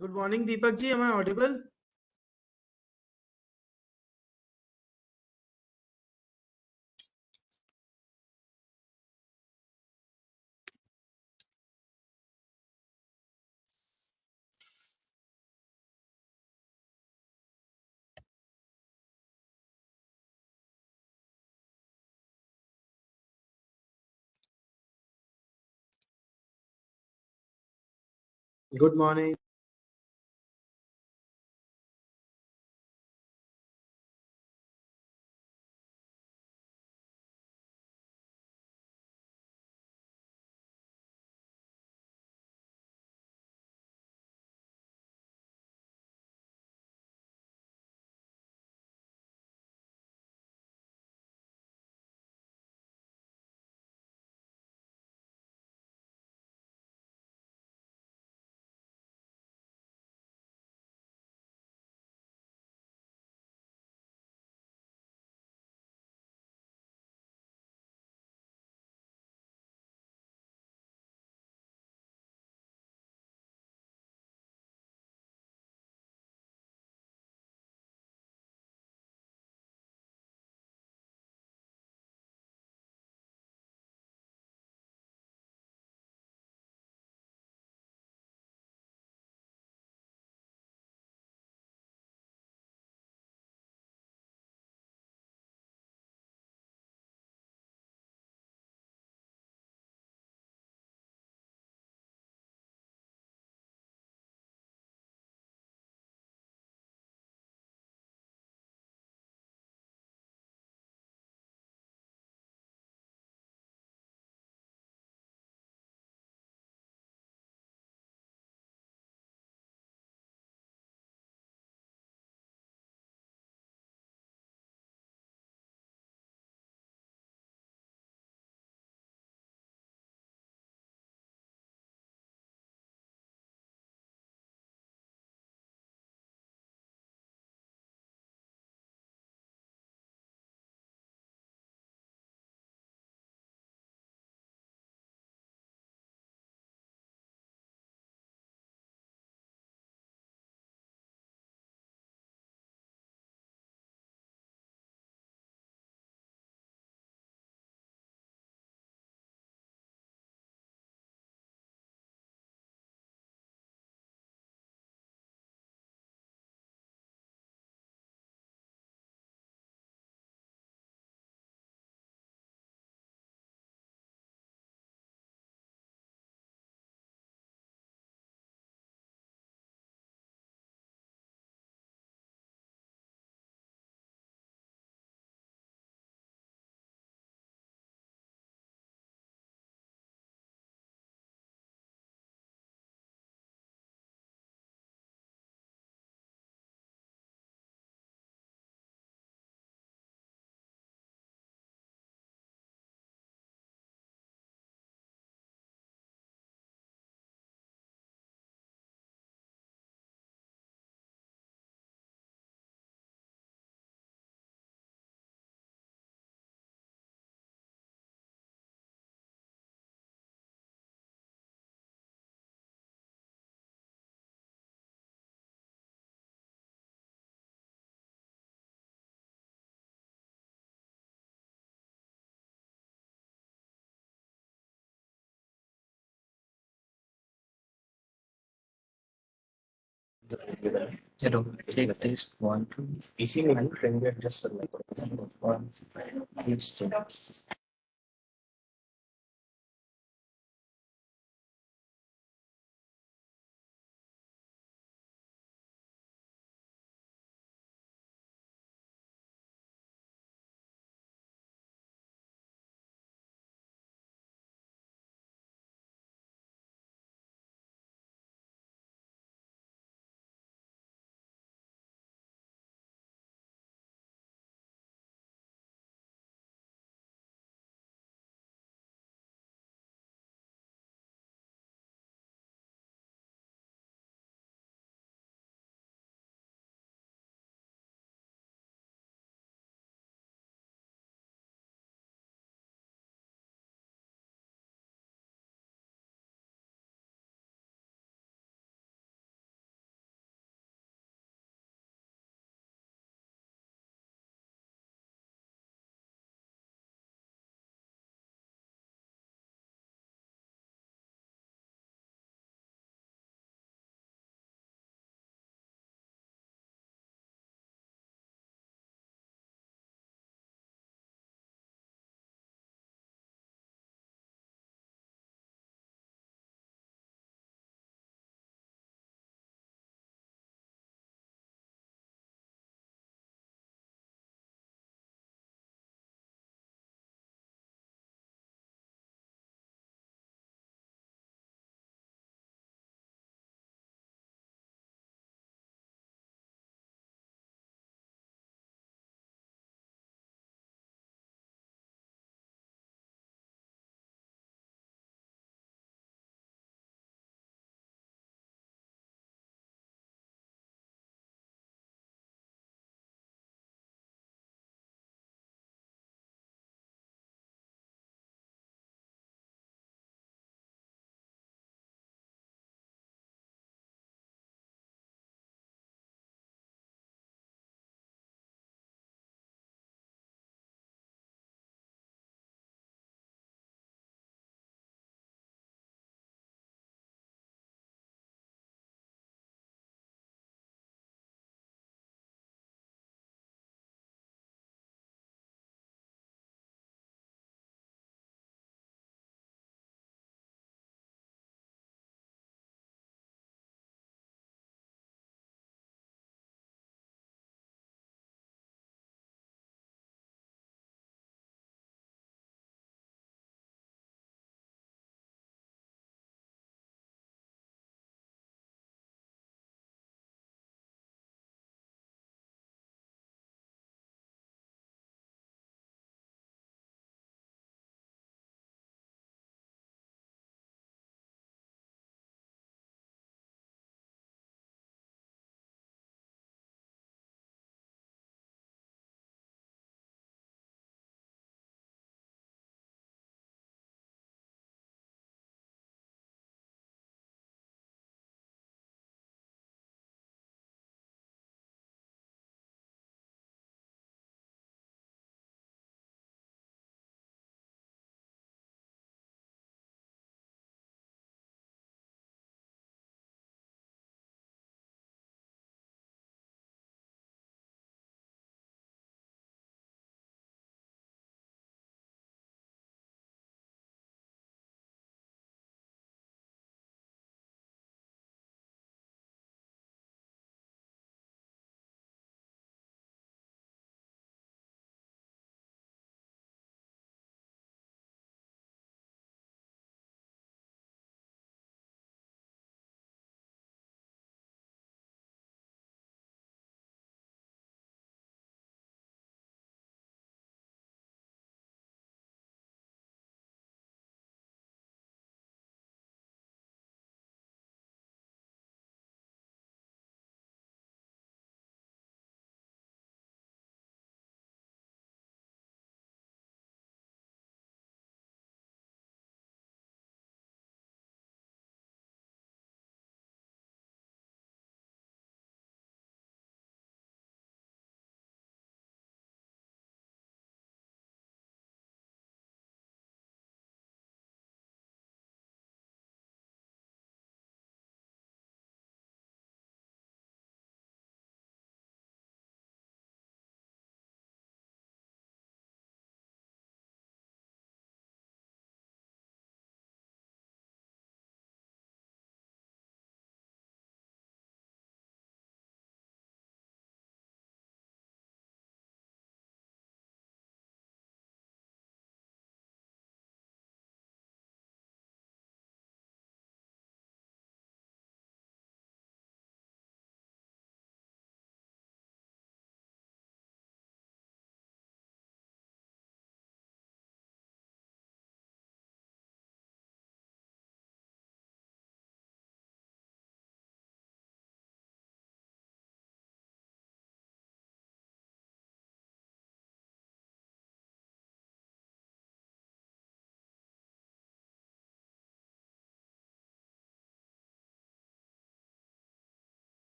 Good morning, Deepak ji. Am I audible? Good morning. चलो check test 1 2 इसी में ही frame rate adjust करना है 1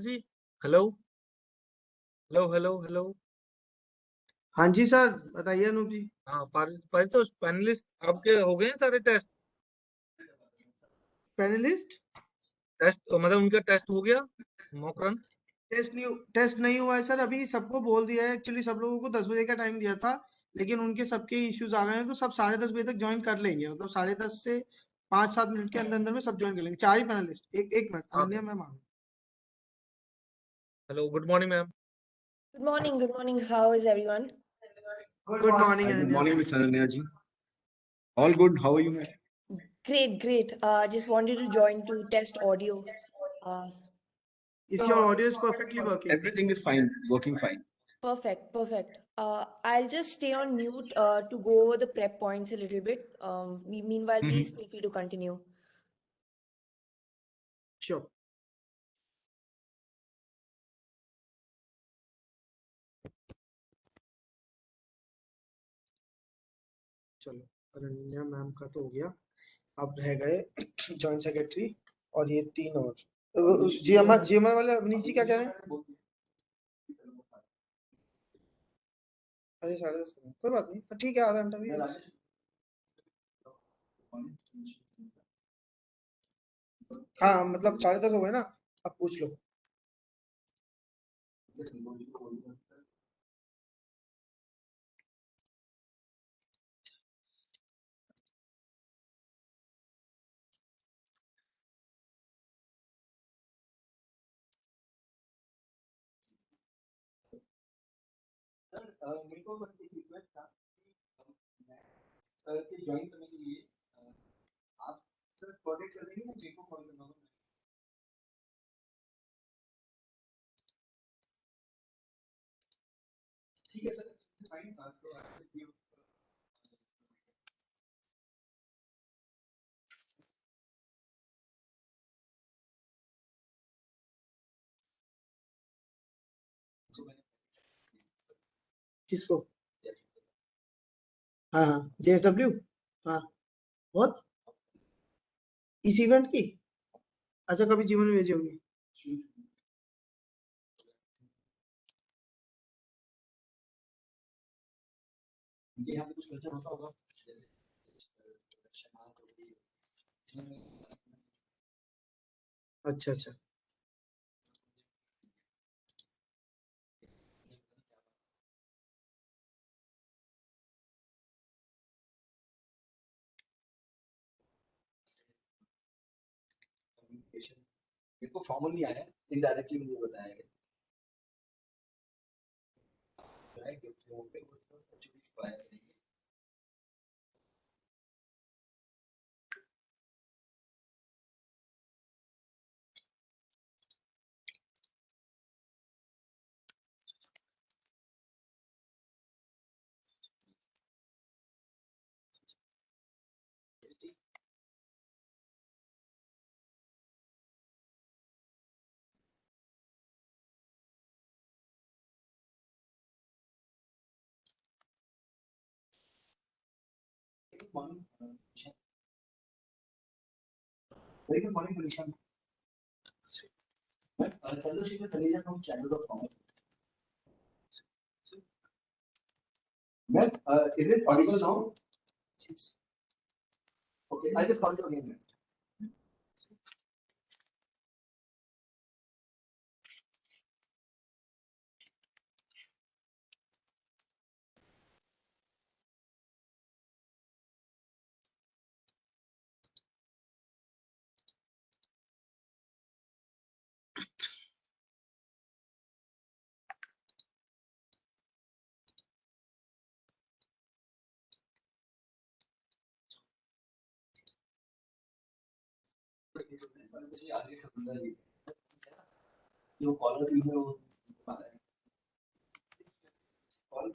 जी हेलो हेलो हेलो हेलो। हाँ जी सर, बताइए अनूप जी। हाँ तो पैनलिस्ट आपके हो गए हैं सारे टेस्ट। पैनलिस्ट मतलब उनका टेस्ट हो गया मॉक रन। टेस्ट नहीं हुआ है सर, अभी सबको बोल दिया है। एक्चुअली सब लोगों को 10 बजे का टाइम दिया था, लेकिन उनके सबके इश्यूज आ गए हैं, तो सब 10:30 बजे तक ज्वाइन कर लेंगे। मतलब 10:30 से 5-7 मिनट के अंदर अंदर में सब ज्वाइन कर लेंगे। 4 ही पैनलिस्ट। एक मिनट, आ गए। अनन्या मैम आ गई। Hello good morning ma'am. Good morning, good morning. How is everyone? Good morning Hi, good Ananya morning, ji. Mr. Ananya ji. All good. How are you, ma'am? Great, great. Just wanted to join to test audio. Uh, If your audio is perfectly working. Everything is fine, working fine. Perfect, perfect. I'll just stay on mute to go over the prep points a little bit. Meanwhile, please Mhm. feel free to continue. Sure. चलो, Ananya ma'am का तो हो गया। अब रह गए joint secretary और ये 3 और। जीएमआर वाले अवनीश जी क्या कह रहे हैं? अरे 10:30 करें, कोई बात नहीं, पर ठीक है, आधा घंटा भी है। हाँ मतलब 10:30 हो गए ना, अब पूछ लो। मेरे को बस एक रिक्वेस्ट था सर के ज्वाइन करने के लिए आप सर प्रोजेक्ट कर देंगे, मेरे को कॉल करना होगा। ठीक है सर, फाइन। तो आप किसको? हाँ हाँ, जेएसडब्ल्यू। हाँ, बहुत इस इवेंट की। अच्छा, कभी जीवन में भेजी होंगी। यहाँ पे कुछ कल्चर होता होगा अच्छा अच्छा। कम्युनिकेशन। मेरे को फॉर्मली आया है, इनडायरेक्टली मुझे बताया गया। राइट, तो पे उसको एक्चुअली एक्सपायर करेंगे। Morning very good morning Manisha. मैं Chandrashekhar Taleja from channel of commerce. Ma'am, is it audible now? Okay, I just called you again, ma'am. आगे खबरदार ये जो कॉलर भी है वो पता है कॉल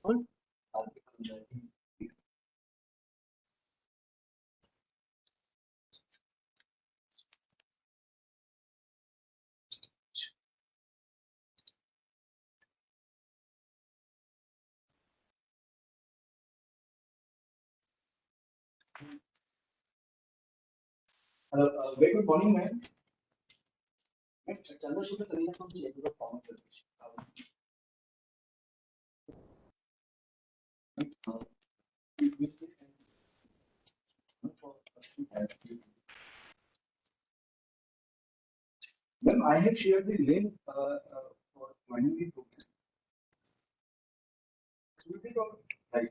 कौन? आगे खबरदार। Hello, very good morning, ma'am. चलना शुरू करेंगे तो मुझे एक फॉर्म कर Ma'am, I have shared the link for joining the program. Right.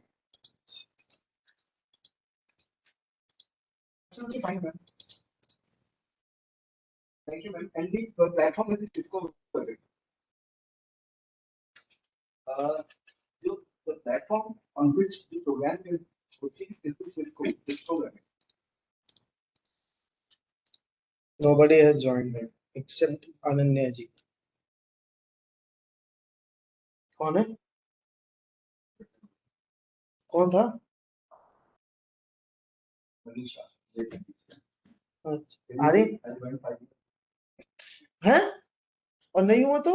Absolutely fine, ma'am. Thank you, ma'am. And the platform is Cisco project. The platform on which the program is hosting is the Cisco program. Nobody has joined it except Ananya ji. कौन है? कौन था? Manisha. अरे हैं? और नहीं हुआ तो?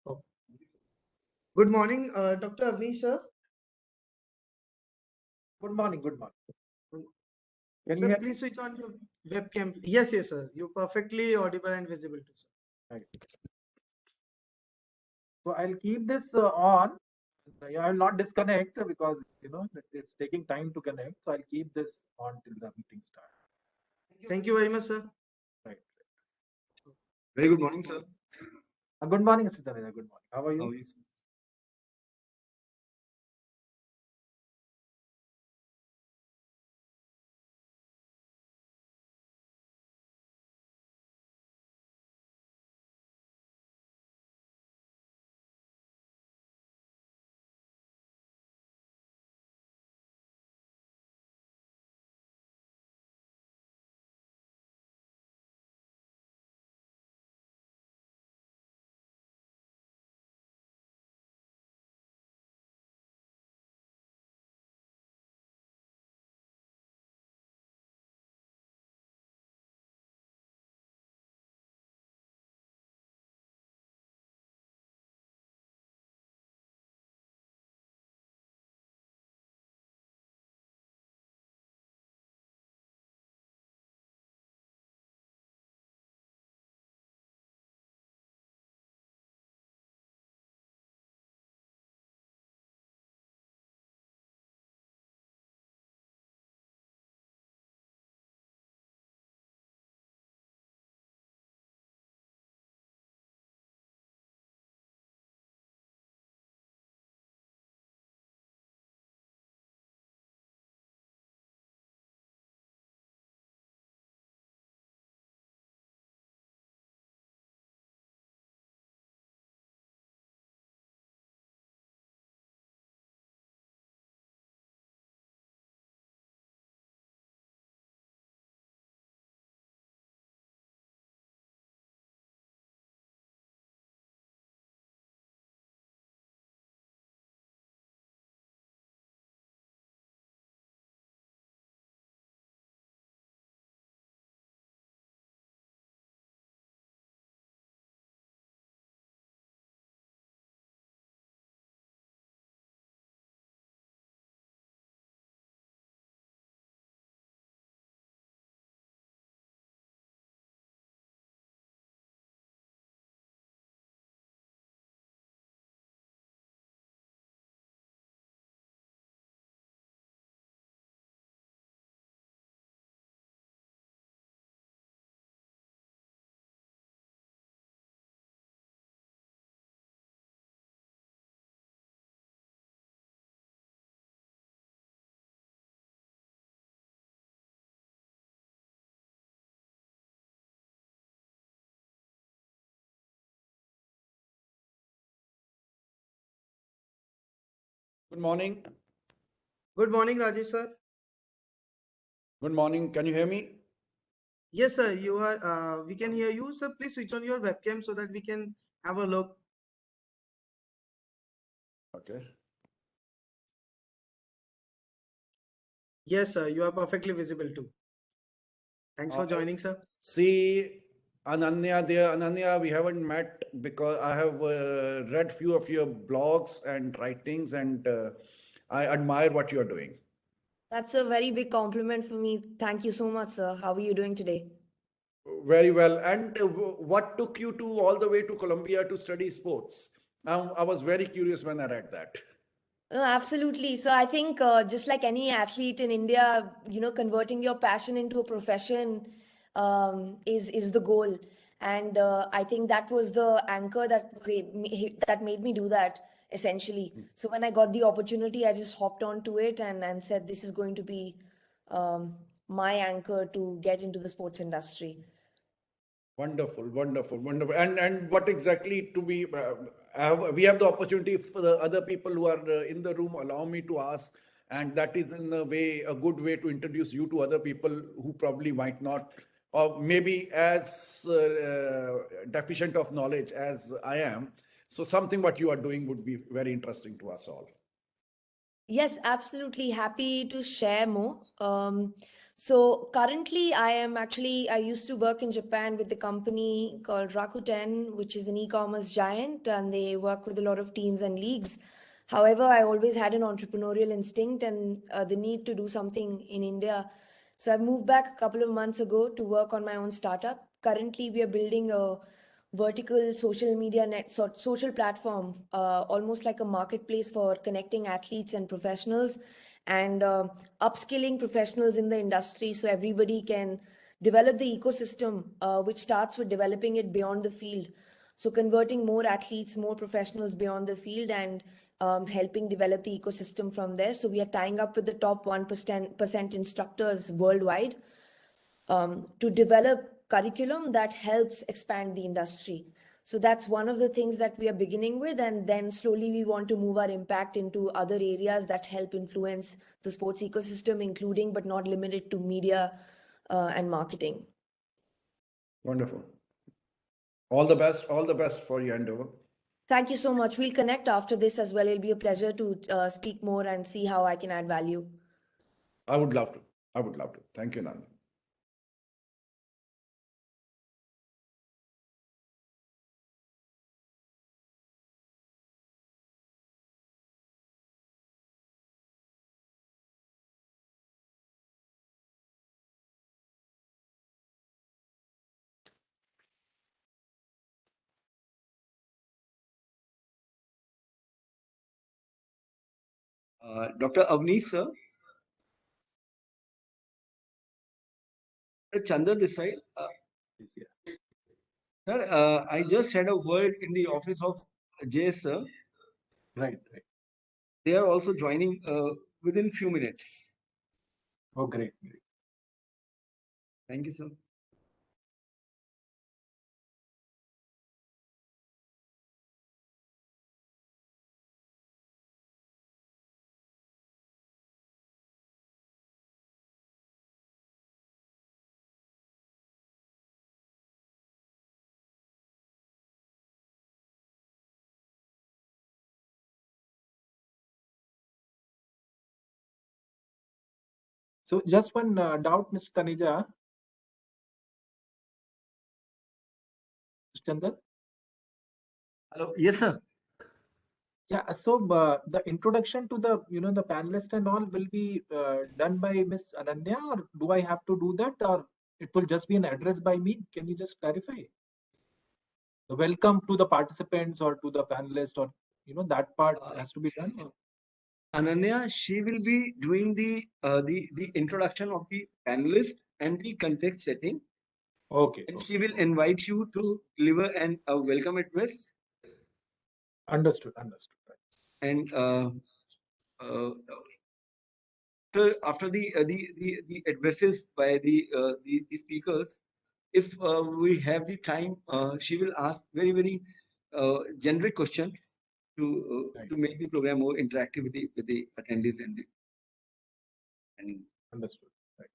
Oh. Good morning, Dr. Avni, sir. Good morning. Good morning. Can you Sir, hear please switch on your webcam. Yes, yes, sir. You're perfectly audible and visible too, sir. me? So I'll keep this on. I will not disconnect because it's taking time to connect. So I'll keep this on till the meeting starts. Thank you very much, sir. Right. Very good morning, sir. Good morning, Mr. Taneja. Good morning. How are you? How are you, sir? Good morning. Good morning, Rajesh, sir. Good morning. Can you hear me? Yes, sir. You are. We can hear you, sir. Please switch on your webcam so that we can have a look. Okay. Yes, sir. You are perfectly visible too. Thanks for joining, sir. See, Ananya there. Ananya, we haven't met because I have read few of your blogs and writings, and I admire what you are doing. That's a very big compliment for me. Thank you so much, sir. How are you doing today? Very well. And what took you to all the way to Colombia to study sports? I was very curious when I read that. Absolutely. So I think just like any athlete in India, converting your passion into a profession is the goal. And I think that was the anchor that made me do that essentially. So when I got the opportunity, I just hopped onto it and said, this is going to be my anchor to get into the sports industry. Wonderful, wonderful, wonderful. And what exactly to be, we have the opportunity for the other people who are in the room, allow me to ask, and that is in a way, a good way to introduce you to other people who probably might not, or maybe as deficient of knowledge as I am. So something what you are doing would be very interesting to us all. Yes, absolutely happy to share more. So currently, I used to work in Japan with the company called Rakuten, which is an e-commerce giant, and they work with a lot of teams and leagues. However, I always had an entrepreneurial instinct and the need to do something in India. So I moved back a couple of months ago to work on my own startup. Currently, we are building a vertical social media social platform, almost like a marketplace for connecting athletes and professionals and upskilling professionals in the industry so everybody can develop the ecosystem, which starts with developing it beyond the field. So converting more athletes, more professionals beyond the field, and helping develop the ecosystem from there. So we are tying up with the top 1% instructors worldwide to develop curriculum that helps expand the industry. So that's one of the things that we are beginning with, and then slowly we want to move our impact into other areas that help influence the sports ecosystem, including but not limited to media and marketing. Wonderful. All the best for your endeavor. Thank you so much. We'll connect after this as well. It'll be a pleasure to speak more and see how I can add value. I would love to. I would love to. Thank you, Nandi. Dr. Avneesh, sir. Chandra this side. Sir, I just had a word in the office of JS, sir. Right, right. They are also joining within few minutes. Oh, great, great. Thank you, sir. So just one doubt, Mr. Taneja. Mr. Chandan? Hello. Yes, sir. Yeah, so the introduction to the the panelist and all will be done by Miss Ananya, or do I have to do that, or it will just be an address by me? Can you just clarify? The welcome to the participants or to the panelist, or that part has to be done. Or? Ananya, she will be doing the introduction of the panelist and the context setting. Okay. And Okay. she will invite you to deliver an welcome address. Understood. Understood. Right. And after the addresses by the speakers, if we have the time, she will ask very generic questions to Right. to make the program more interactive with the attendees and Understood. Right.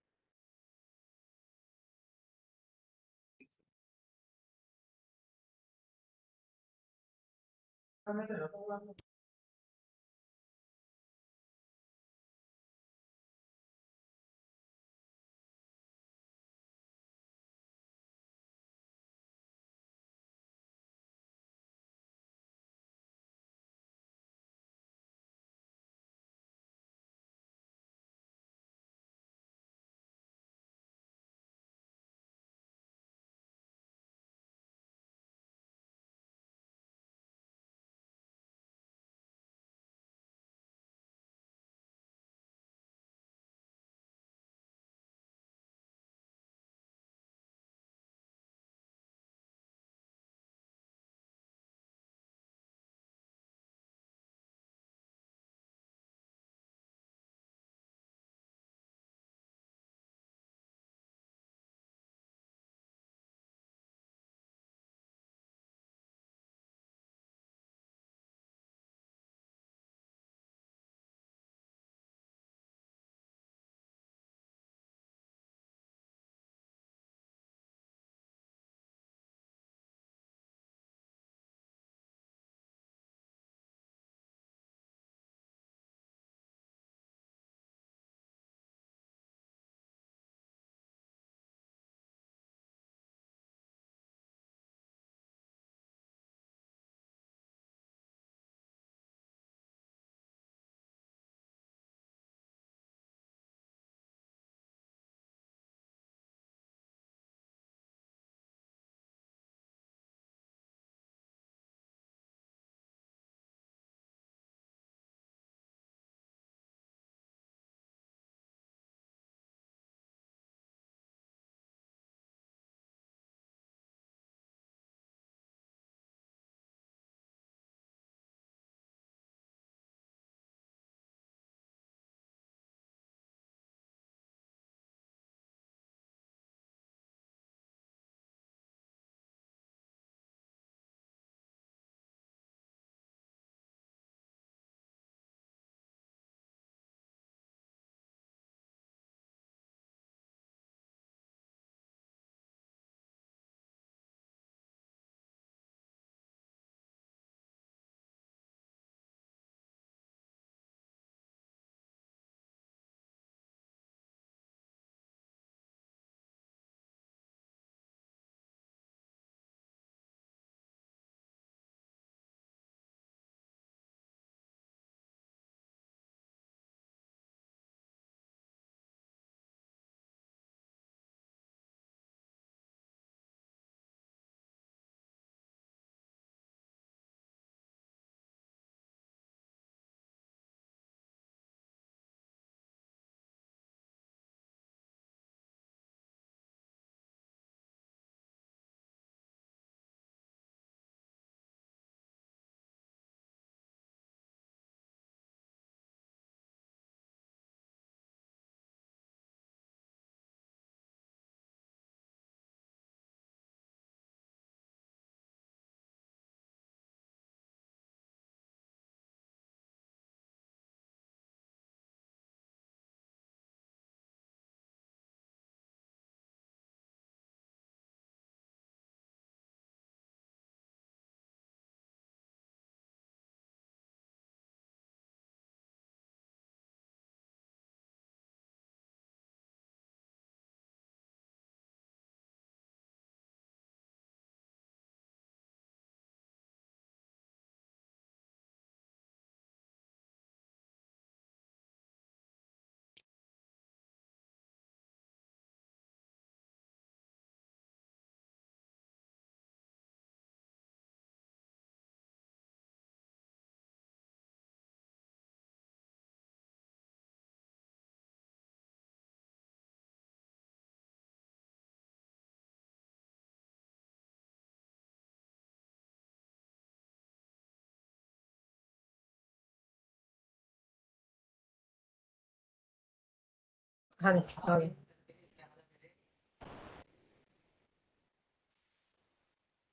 हाँ जी, आ गए।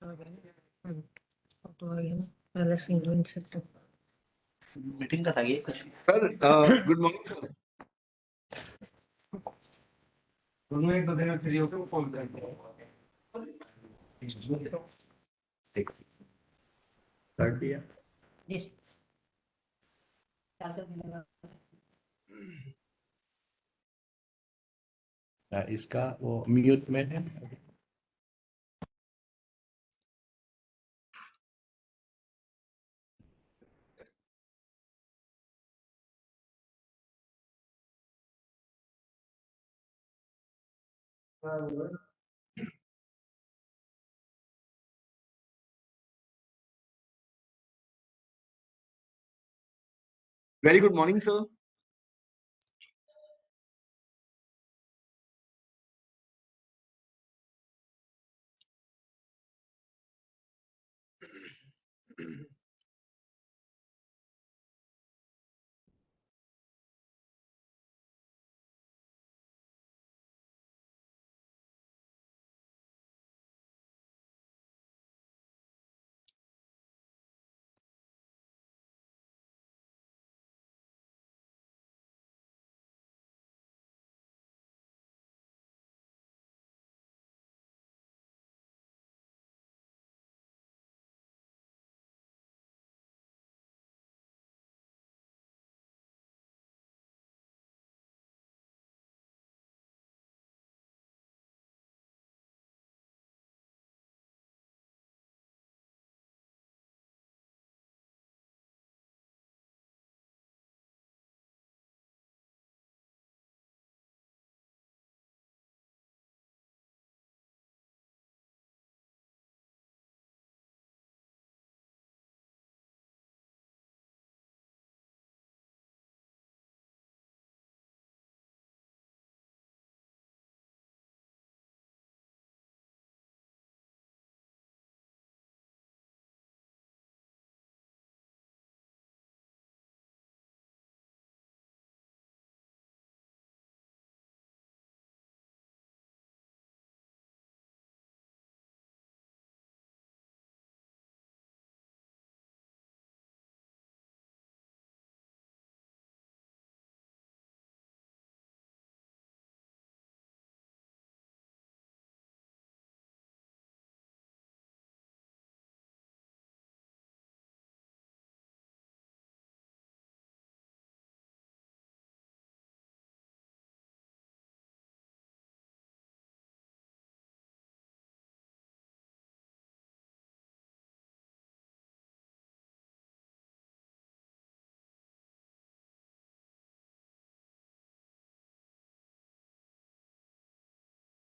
आ गए ना? अब तो आ गया ना, पहले से ज्वाइन सकते। मीटिंग का था ये कुछ? Sir, good morning, sir. दोनों एक दूसरे में फ्री होकर वो कॉल करते हैं। कर दिया। यस। क्या कर दिया? इसका वो म्यूट में है। Very good morning, sir.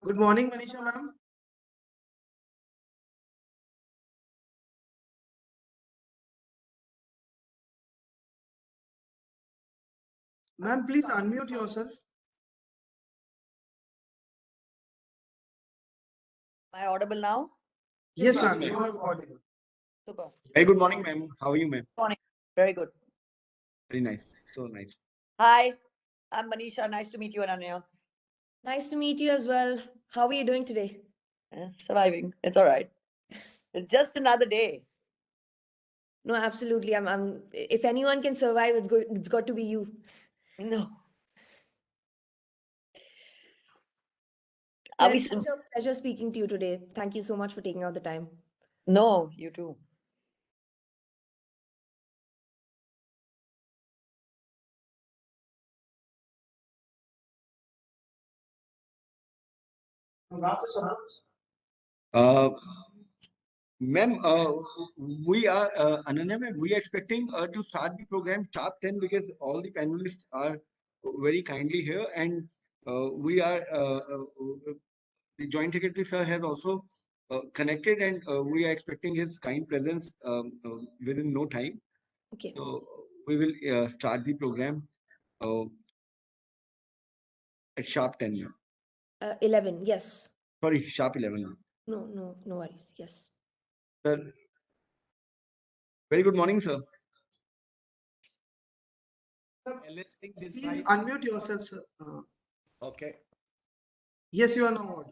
Good morning, Manisha ma'am. Ma'am, please unmute yourself. Am I audible now? Yes, ma'am, you are audible. Super. Very good morning, ma'am. How are you, ma'am? Morning. Very good. Very nice. So nice. Hi, I'm Manisha. Nice to meet you, Ananya. Nice to meet you as well. How are you doing today? Surviving. It's all right. It's just another day. No, absolutely. If anyone can survive, it's got to be you. No. Are we Pleasure speaking to you today. Thank you so much for taking out the time. No, you too. Ma'am, we are, Ananya ma'am, we are expecting to start the program sharp 10 because all the panelists are very kindly here, and we are, the Joint Secretary sir has also connected, and we are expecting his kind presence within no time. Okay. So we will start the program at sharp 10 now. 11, yes. Sorry, sharp 11 now. No worries. Yes. Sir, very good morning, sir. Please unmute yourself, sir. Okay. Yes, you are now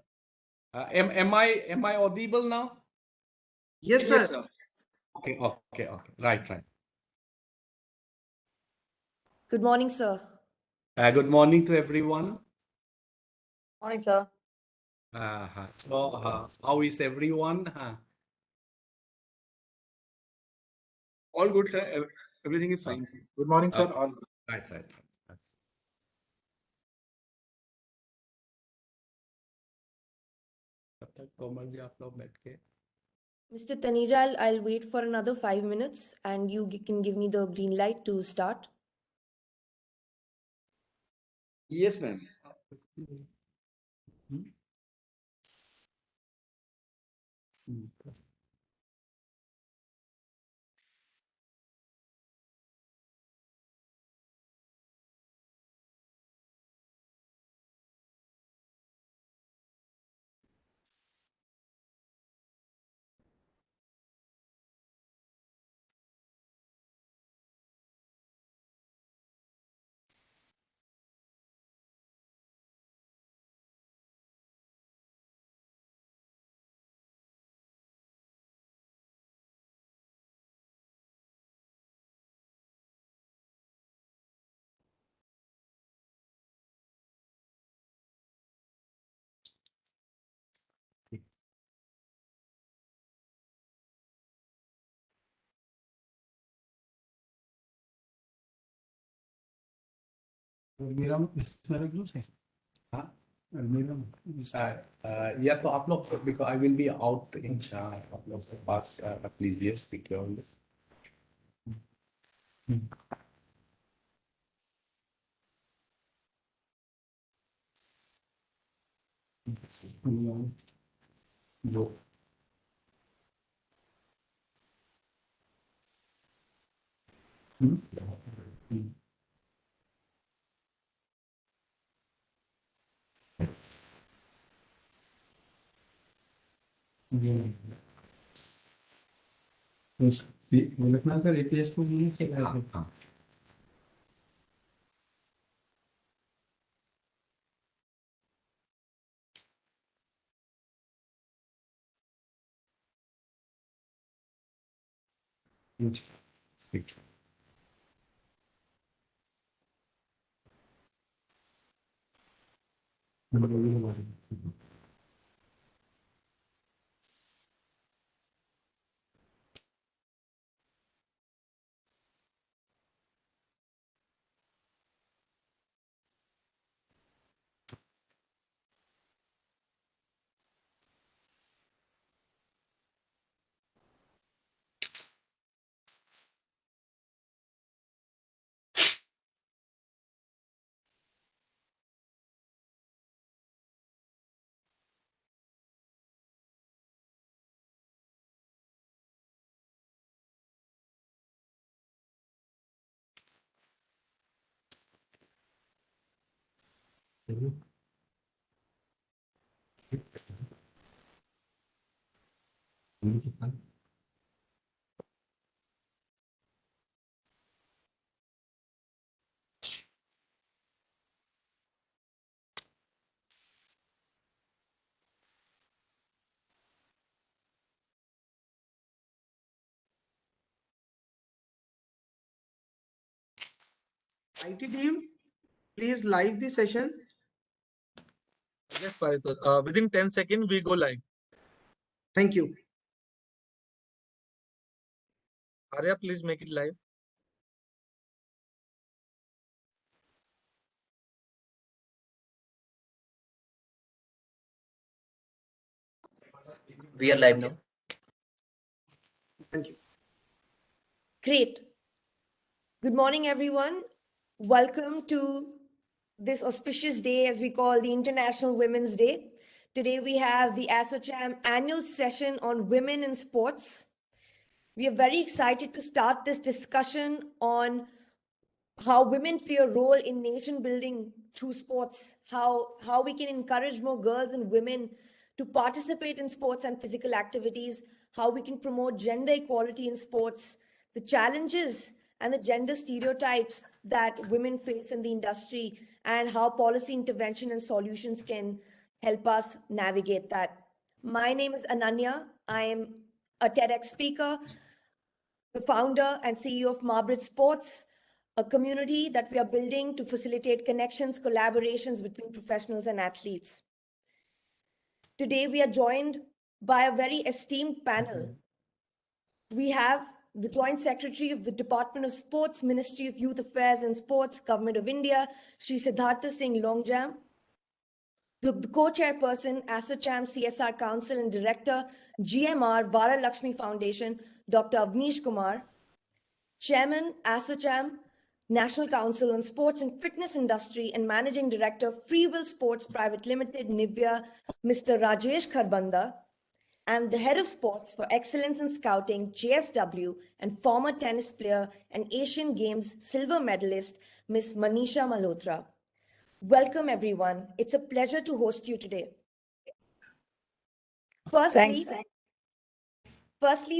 audible. Am I audible now? Yes, Yes, sir. sir. Okay. Right. Good morning, sir. Good morning to everyone. Morning, sir. So, how is everyone? All good, sir. Everything is fine, sir. Good morning, sir. All Right. तब तक कोमल जी आप लोग बैठ के Mr. Taneja, I'll wait for another 5 minutes and you can give me the green light to start. Yes, ma'am. मेरा इसमें रख दूँ से हाँ मेरा या तो आप लोग because I will be out in आप लोग के पास प्लीज ये स्पीक ऑन दो लखनऊ सर APS को नहीं चाहिए हाँ ठीक IT team, please live the session. Yes, Paritosh. Within 10 seconds, we go live. Thank you. Arya, please make it live. We are live now. Thank you. Great. Good morning, everyone. Welcome to this auspicious day, as we call the International Women's Day. Today, we have the ASSOCHAM annual session on women in sports. We are very excited to start this discussion on how women play a role in nation building through sports, how we can encourage more girls and women to participate in sports and physical activities, how we can promote gender equality in sports, the challenges and the gender stereotypes that women face in the industry, and how policy intervention and solutions can help us navigate that. My name is Ananya. I am a TEDx speaker, the founder and CEO of Marbridge Sports, a community that we are building to facilitate connections, collaborations between professionals and athletes. Today, we are joined by a very esteemed panel. We have the Joint Secretary of the Department of Sports, Ministry of Youth Affairs and Sports, Government of India, Sri Siddhartha Singh Longjam, the co-chairperson, ASSOCHAM CSR Council and Director, GMR Vara Lakshmi Foundation, Dr. Avnish Kumar, Chairman, ASSOCHAM, National Council on Sports and Fitness Industry and Managing Director, Free Will Sports Private Limited, Nivya, Mr. Rajesh Karbandha, and the Head of Sports for Excellence in Scouting, JSW, and former tennis player and Asian Games silver medalist, Ms. Manisha Malhotra. Welcome, everyone. It's a pleasure to host you today. Firstly,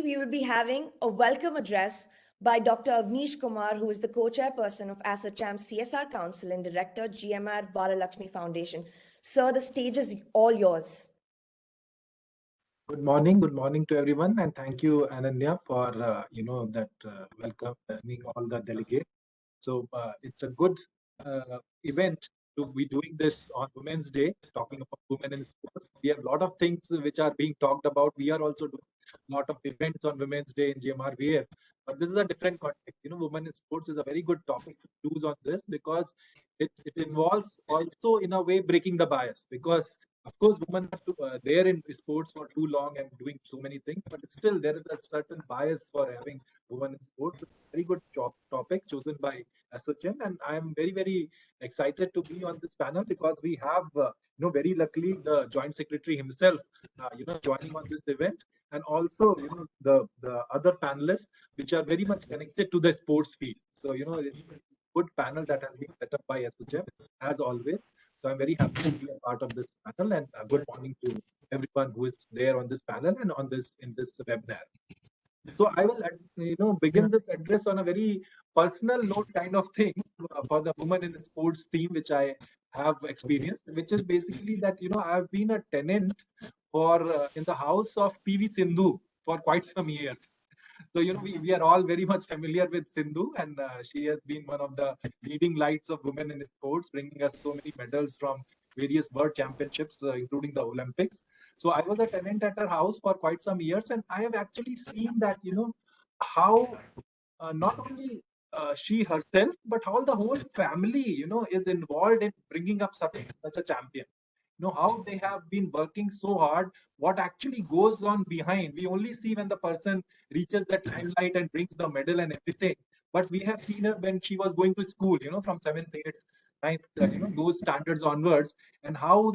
we will be having a welcome address by Dr. Avnish Kumar, who is the co-chairperson of ASSOCHAM CSR Council and Director, GMR Vara Lakshmi Foundation. Sir, the stage is all yours. Good morning to everyone, and thank you, Ananya, for welcoming all the delegates. So it's a good event to be doing this on Women's Day, talking about women in sports. We have a lot of things which are being talked about. We are also doing a lot of events on Women's Day in GMRVF, but this is a different context. Women in sports is a very good topic to choose on this, because it involves also in a way breaking the bias, because of course, women are there in sports for too long and doing so many things, but still there is a certain bias for having women in sports. It's a very good topic chosen by ASSOCHAM, and I am very, very excited to be on this panel, because we have, very luckily the Joint Secretary himself, joining on this event, and also, the other panelists which are very much connected to the sports field. So, it's a good panel that has been set up by ASSOCHAM, as always. So I'm very happy to be a part of this panel, and good morning to everyone who is there on this panel and in this webinar. So I will, begin this address on a very personal note kind of thing for the women in the sports theme, which I have experienced, which is basically that, I've been a tenant for in the house of PV Sindhu for quite some years. So, we are all very much familiar with Sindhu, and she has been one of the leading lights of women in sports, bringing us so many medals from various world championships, including the Olympics. So I was a tenant at her house for quite some years, and I have actually seen that, how not only she herself, but how the whole family, is involved in bringing up such a champion. How they have been working so hard, what actually goes on behind. We only see when the person reaches that limelight and brings the medal and everything, but we have seen her when she was going to school, from 7th, 8th, 9th, those standards onwards, and how,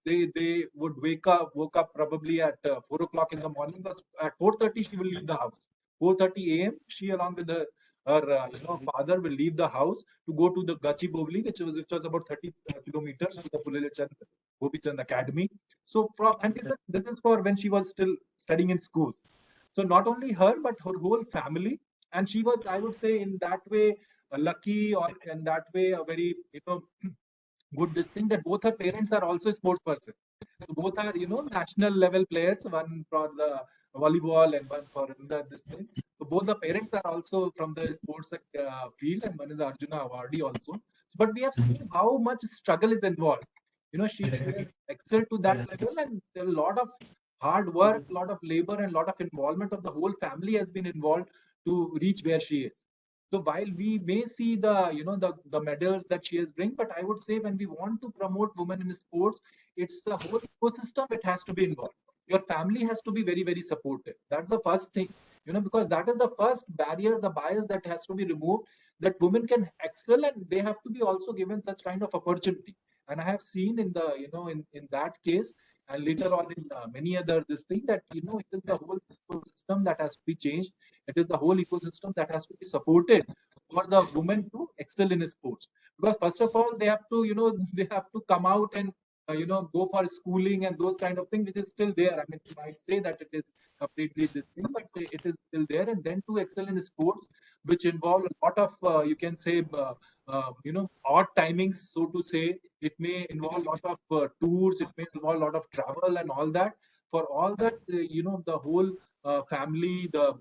they would woke up probably at 4 o'clock in the morning, because at 4:30 she will leave the house. 4:30 a.m. she, along with her father, will leave the house to go to the Gachibowli, which was about 30 kilometers, to the Gopichand Academy. So this is for when she was still studying in schools. So not only her, but her whole family. And she was, I would say, in that way, lucky, or in that way, a very, good this thing, that both her parents are also sports person. So both are, national level players, one for the volleyball and one for this thing. So both the parents are also from the sports field, and one is Arjuna awardee also. But we have seen how much struggle is involved. She has excelled to that level, and there are a lot of hard work, a lot of labor, and a lot of involvement of the whole family has been involved to reach where she is. So while we may see the medals that she has bring, but I would say when we want to promote women in sports, it's the whole ecosystem it has to be involved. Your family has to be very, very supportive. That's the first thing, because that is the first barrier, the bias that has to be removed, that women can excel, and they have to be also given such kind of opportunity. And I have seen in the, in that case, and later on in many other this thing, that, it is the whole ecosystem that has to be changed. It is the whole ecosystem that has to be supported for the women to excel in sports. Because first of all, they have to, they have to come out and go for schooling and those kind of things, which is still there. I mean, you might say that it is completely this thing, but it is still there. And then to excel in sports, which involve a lot of, you can say, odd timings, so to say. It may involve a lot of tours, it may involve a lot of travel and all that. For all that, the whole family, the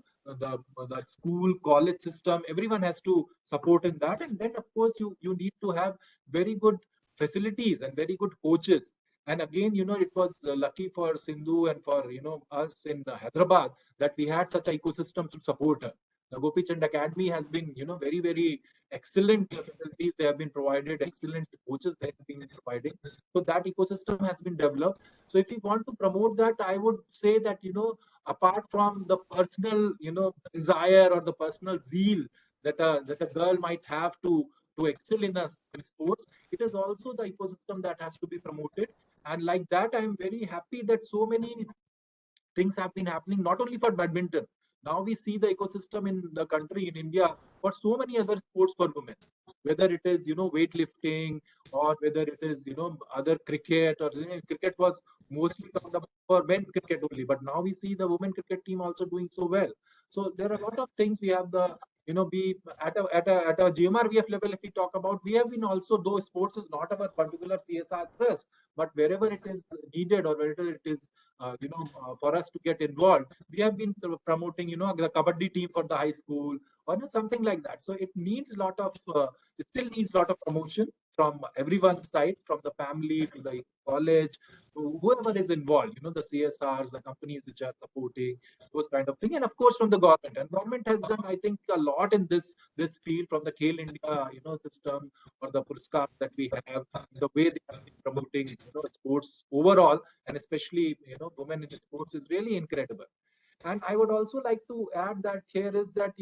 school, college system, everyone has to support in that. And then, of course, you need to have very good facilities and very good coaches. And again, it was lucky for Sindhu and for us in Hyderabad that we had such an ecosystem to support her. The Gopi Chand Academy has been, very, very excellent facilities. They have been provided, excellent coaches they have been providing. So that ecosystem has been developed. So if you want to promote that, I would say that, apart from the personal, desire or the personal zeal that a girl might have to excel in sports, it is also the ecosystem that has to be promoted. And like that, I am very happy that so many things have been happening, not only for badminton. Now we see the ecosystem in the country, in India, for so many other sports for women, whether it is, weightlifting, or whether it is, other cricket, or cricket was mostly talked about for men cricket only, but now we see the women cricket team also doing so well. So there are a lot of things. We have the, be at a GMRVF level, if we talk about, we have been also, though sports is not our particular CSR thrust, but wherever it is needed or wherever it is for us to get involved, we have been promoting, the kabaddi team for the high school, or something like that. So it needs a lot of, it still needs a lot of promotion from everyone's side, from the family to the college, to whoever is involved, the CSRs, the companies which are supporting, those kind of thing. And of course from the government. And government has done, I think, a lot in this field, from the Khel India, system, or the Puraskar that we have, the way they have been promoting, sports overall, and especially, women in sports, is really incredible. And I would also like to add that here is that,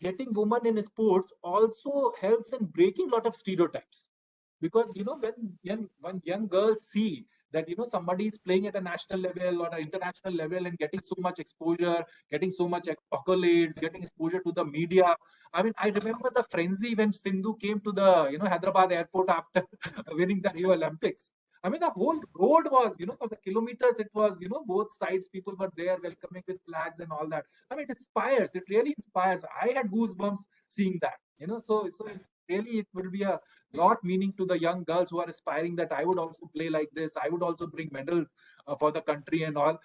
getting women in sports also helps in breaking a lot of stereotypes. Because, when young girls see that, somebody is playing at a national level or an international level and getting so much exposure, getting so much accolades, getting exposure to the media. I mean, I remember the frenzy when Sindhu came to the, Hyderabad airport after winning the Rio Olympics. I mean, the whole road was, for the kilometers, it was, both sides, people were there welcoming with flags and all that. I mean, it inspires, it really inspires. I had goosebumps seeing that, so really it will be a lot meaning to the young girls who are aspiring that I would also play like this. I would also bring medals for the country and all.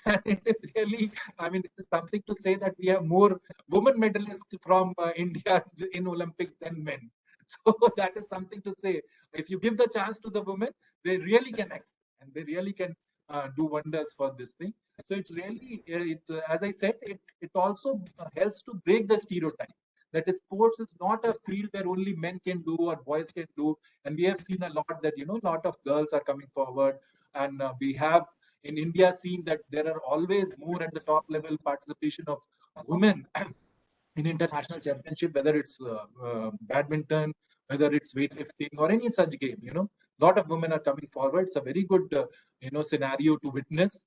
And it is really, I mean, it is something to say that we have more women medalists from India in Olympics than men. So that is something to say. If you give the chance to the women, they really can excel and they really can do wonders for this thing. So it's really, as I said, it also helps to break the stereotype that sports is not a field where only men can do or boys can do. And we have seen a lot that, a lot of girls are coming forward. And we have in India seen that there are always more at the top level participation of women in international championship, whether it's badminton, whether it's weightlifting or any such game. A lot of women are coming forward. It's a very good, scenario to witness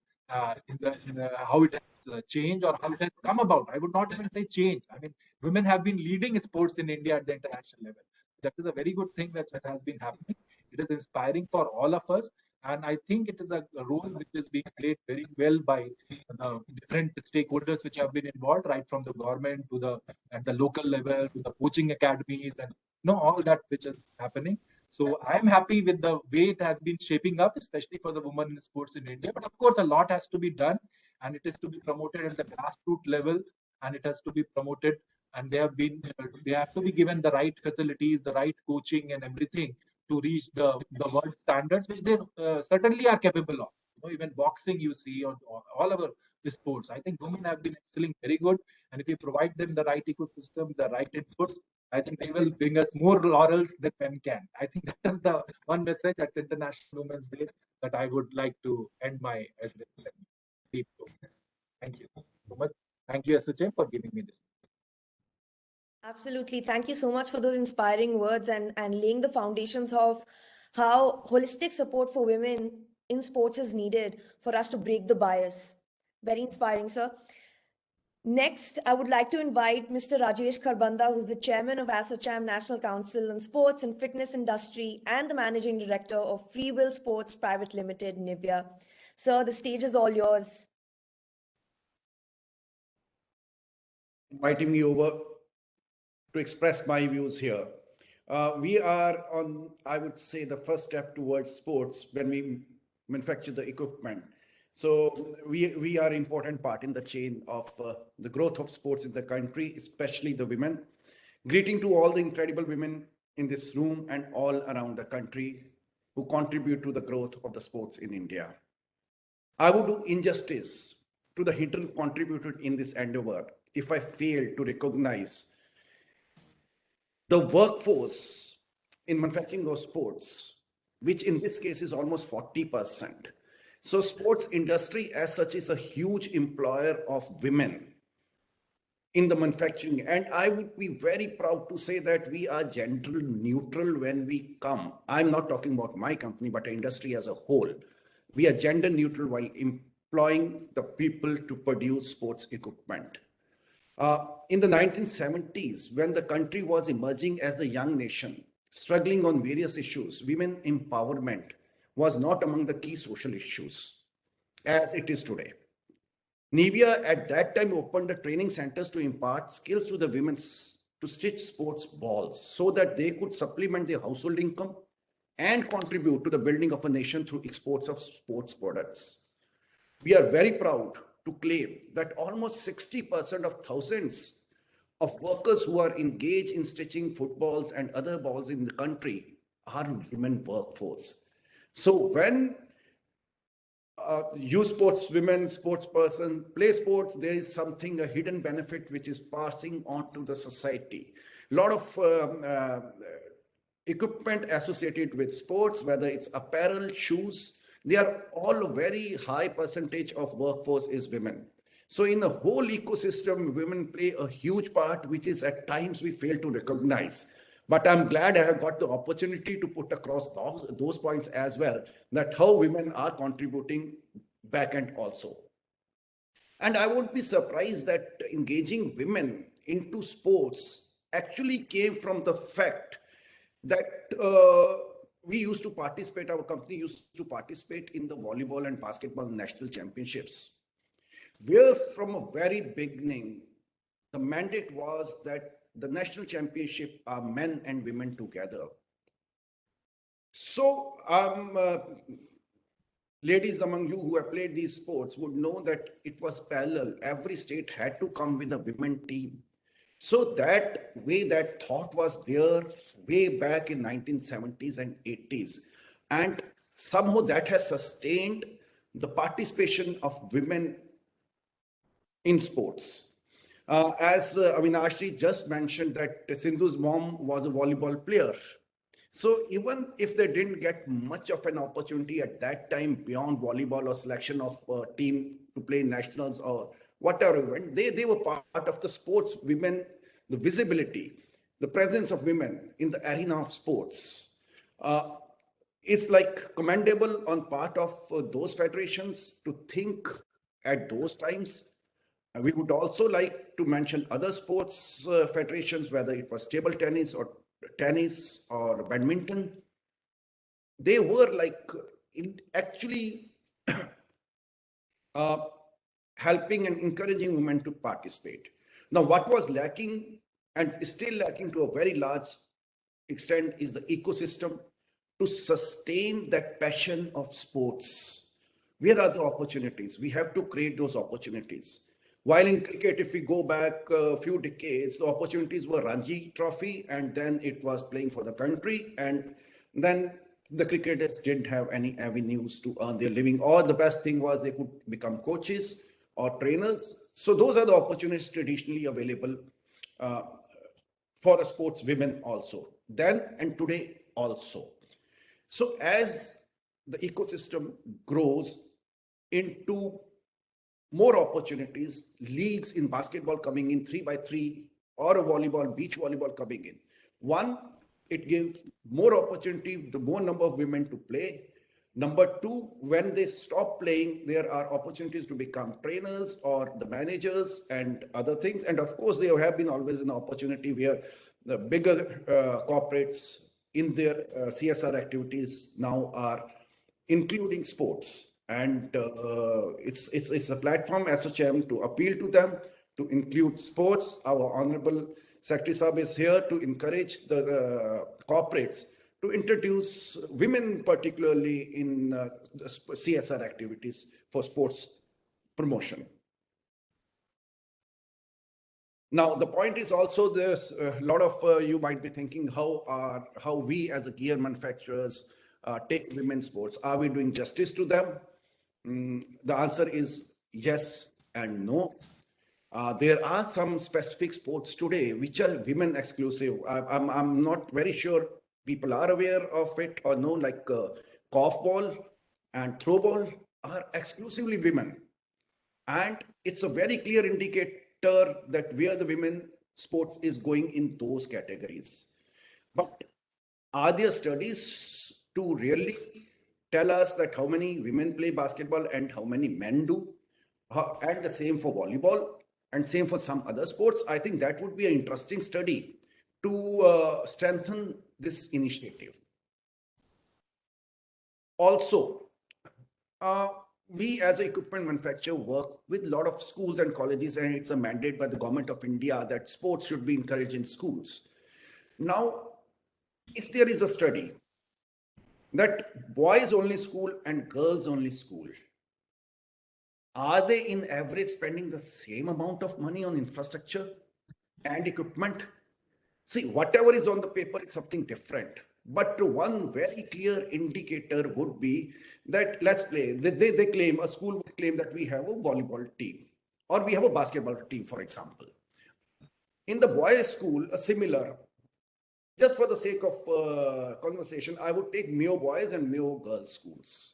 in how it has changed or how it has come about. I would not even say change. I mean, women have been leading sports in India at the international level. That is a very good thing that has been happening. It is inspiring for all of us. And I think it is a role which is being played very well by different stakeholders which have been involved, right from the government to the at the local level to the coaching academies and all that which is happening. So I am happy with the way it has been shaping up, especially for the women in sports in India. But of course, a lot has to be done, and it is to be promoted at the grassroots level, and it has to be promoted. And they have to be given the right facilities, the right coaching, and everything to reach the world standards, which they certainly are capable of. Even boxing, you see, or all our sports. I think women have been excelling very good, and if you provide them the right ecosystem, the right inputs, I think they will bring us more laurels than men can. I think that is the one message at the International Women's Day that I would like to end my address. Thank you so much. Thank you, ASSOCHAM, for giving me this. Absolutely. Thank you so much for those inspiring words and laying the foundations of how holistic support for women in sports is needed for us to break the bias. Very inspiring, sir. Next, I would like to invite Mr. Rajesh Karbandha, who's the chairman of ASSOCHAM National Council on Sports and Fitness Industry and the managing director of Free Will Sports Private Limited, Nivea. Sir, the stage is all yours. Inviting me over to express my views here. We are on, I would say, the first step towards sports when we manufacture the equipment. So we are an important part in the chain of the growth of sports in the country, especially the women. Greeting to all the incredible women in this room and all around the country who contribute to the growth of the sports in India. I would do injustice to the hidden contributor in this endeavor if I fail to recognize the workforce in manufacturing of sports, which in this case is almost 40%. So sports industry as such is a huge employer of women in the manufacturing. And I would be very proud to say that we are gender neutral when we come. I'm not talking about my company, but the industry as a whole. We are gender neutral while employing the people to produce sports equipment. In the 1970s, when the country was emerging as a young nation, struggling on various issues, women empowerment was not among the key social issues as it is today. Nivea at that time opened the training centers to impart skills to the women to stitch sports balls so that they could supplement their household income and contribute to the building of a nation through exports of sports products. We are very proud to claim that almost 60% of thousands of workers who are engaged in stitching footballs and other balls in the country are women workforce. So when you sports women, sports person, play sports, there is something, a hidden benefit which is passing on to the society. A lot of equipment associated with sports, whether it's apparel, shoes, they are all a very high percentage of workforce is women. So in the whole ecosystem, women play a huge part, which is at times we fail to recognize. But I'm glad I have got the opportunity to put across those points as well, that how women are contributing back end also. And I won't be surprised that engaging women into sports actually came from the fact that we used to participate, our company used to participate in the volleyball and basketball national championships, where from a very beginning, the mandate was that the national championship are men and women together. So ladies among you who have played these sports would know that it was parallel. Every state had to come with a women team. So that way, that thought was there way back in 1970s and 80s. And somehow that has sustained the participation of women in sports. As Avinashi just mentioned that Sindhu's mom was a volleyball player. So even if they didn't get much of an opportunity at that time beyond volleyball or selection of a team to play nationals or whatever event, they were part of the sports women, the visibility, the presence of women in the arena of sports. It's like commendable on part of those federations to think at those times. We would also like to mention other sports federations, whether it was table tennis or badminton. They were like actually helping and encouraging women to participate. Now, what was lacking and is still lacking to a very large extent is the ecosystem to sustain that passion of sports. Where are the opportunities? We have to create those opportunities. While in cricket, if we go back a few decades, the opportunities were Ranji Trophy, and then it was playing for the country, and then the cricketers didn't have any avenues to earn their living, or the best thing was they could become coaches or trainers. So those are the opportunities traditionally available for the sports women also, then and today also. So as the ecosystem grows into more opportunities, leagues in basketball coming in 3x3 or a volleyball, beach volleyball coming in. One, it gives more opportunity to more number of women to play. Number two, when they stop playing, there are opportunities to become trainers or the managers and other things. And of course, there have been always an opportunity where the bigger corporates in their CSR activities now are including sports. And it's a platform, ASSOCHAM, to appeal to them to include sports. Our Honorable Secretary Saab is here to encourage the corporates to introduce women, particularly in CSR activities for sports promotion. Now, the point is also there's a lot of you might be thinking how we as a gear manufacturers take women's sports. Are we doing justice to them? The answer is yes and no. There are some specific sports today which are women exclusive. I'm not very sure people are aware of it or no, like korfball and throwball are exclusively women. And it's a very clear indicator that where the women sports is going in those categories. But are there studies to really tell us that how many women play basketball and how many men do? And the same for volleyball and same for some other sports. I think that would be an interesting study to strengthen this initiative. Also, we as an equipment manufacturer work with a lot of schools and colleges, and it's a mandate by the government of India that sports should be encouraged in schools. Now, if there is a study that boys only school and girls only school, are they in average spending the same amount of money on infrastructure and equipment? See, whatever is on the paper is something different. But one very clear indicator would be that let's play. They claim, a school would claim that we have a volleyball team or we have a basketball team, for example. In the boys' school, a similar, just for the sake of conversation, I would take Mayo boys and Mayo girls schools.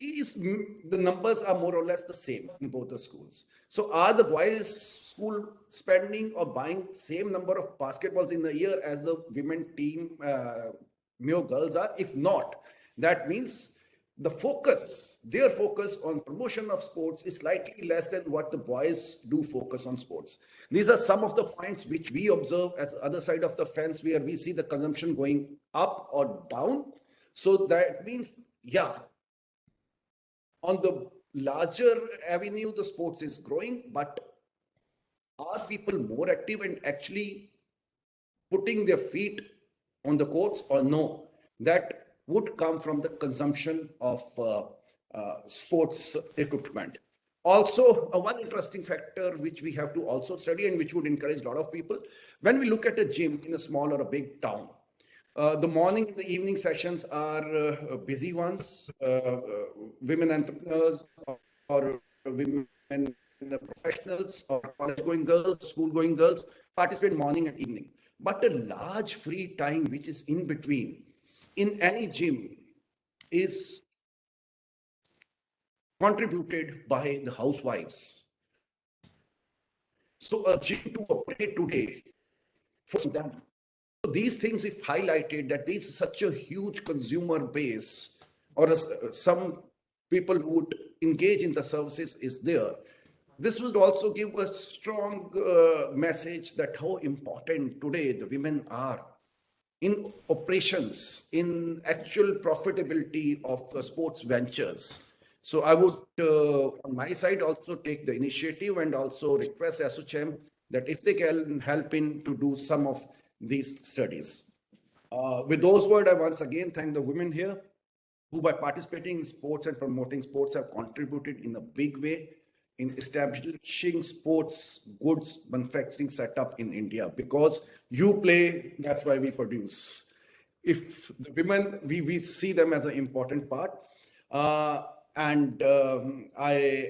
The numbers are more or less the same in both the schools. So are the boys' school spending or buying same number of basketballs in a year as the women team Mayo girls are? If not, that means their focus on promotion of sports is slightly less than what the boys do focus on sports. These are some of the points which we observe as the other side of the fence, where we see the consumption going up or down. So that means, yeah, on the larger avenue, the sports is growing, but are people more active and actually putting their feet on the courts or no? That would come from the consumption of sports equipment. Also, one interesting factor which we have to also study and which would encourage a lot of people, when we look at a gym in a small or a big town, the morning and the evening sessions are busy ones. Women entrepreneurs or women professionals or college-going girls, school-going girls participate morning and evening. But a large free time which is in between in any gym is contributed by the housewives. So a gym to operate today for them. So these things, if highlighted, that there is such a huge consumer base, or some people who would engage in the services is there. This would also give a strong message that how important today the women are in operations, in actual profitability of sports ventures. So I would, on my side, also take the initiative and also request ASSOCHAM that if they can help in to do some of these studies. With those words, I once again thank the women here who, by participating in sports and promoting sports, have contributed in a big way in establishing sports goods manufacturing setup in India. Because you play, that's why we produce. If the women, we see them as an important part. I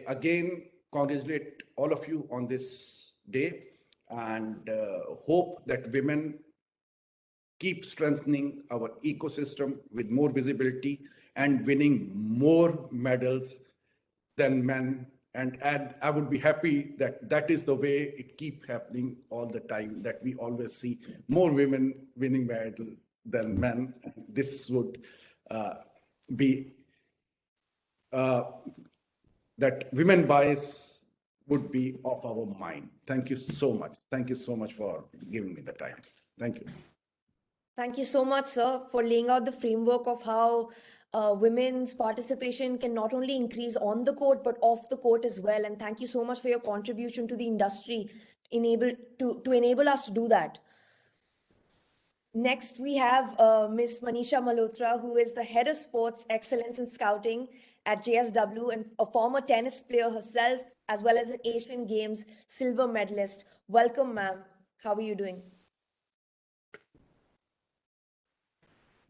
again congratulate all of you on this day and hope that women keep strengthening our ecosystem with more visibility and winning more medals than men. And I would be happy that that is the way it keeps happening all the time, that we always see more women winning medals than men. This would be that women bias would be off our mind. Thank you so much. Thank you so much for giving me the time. Thank you. Thank you so much, sir, for laying out the framework of how women's participation can not only increase on the court but off the court as well. And thank you so much for your contribution to the industry to enable us to do that. Next, we have Ms. Manisha Malhotra, who is the Head of Sports Excellence and Scouting at JSW and a former tennis player herself, as well as an Asian Games silver medalist. Welcome, ma'am. How are you doing?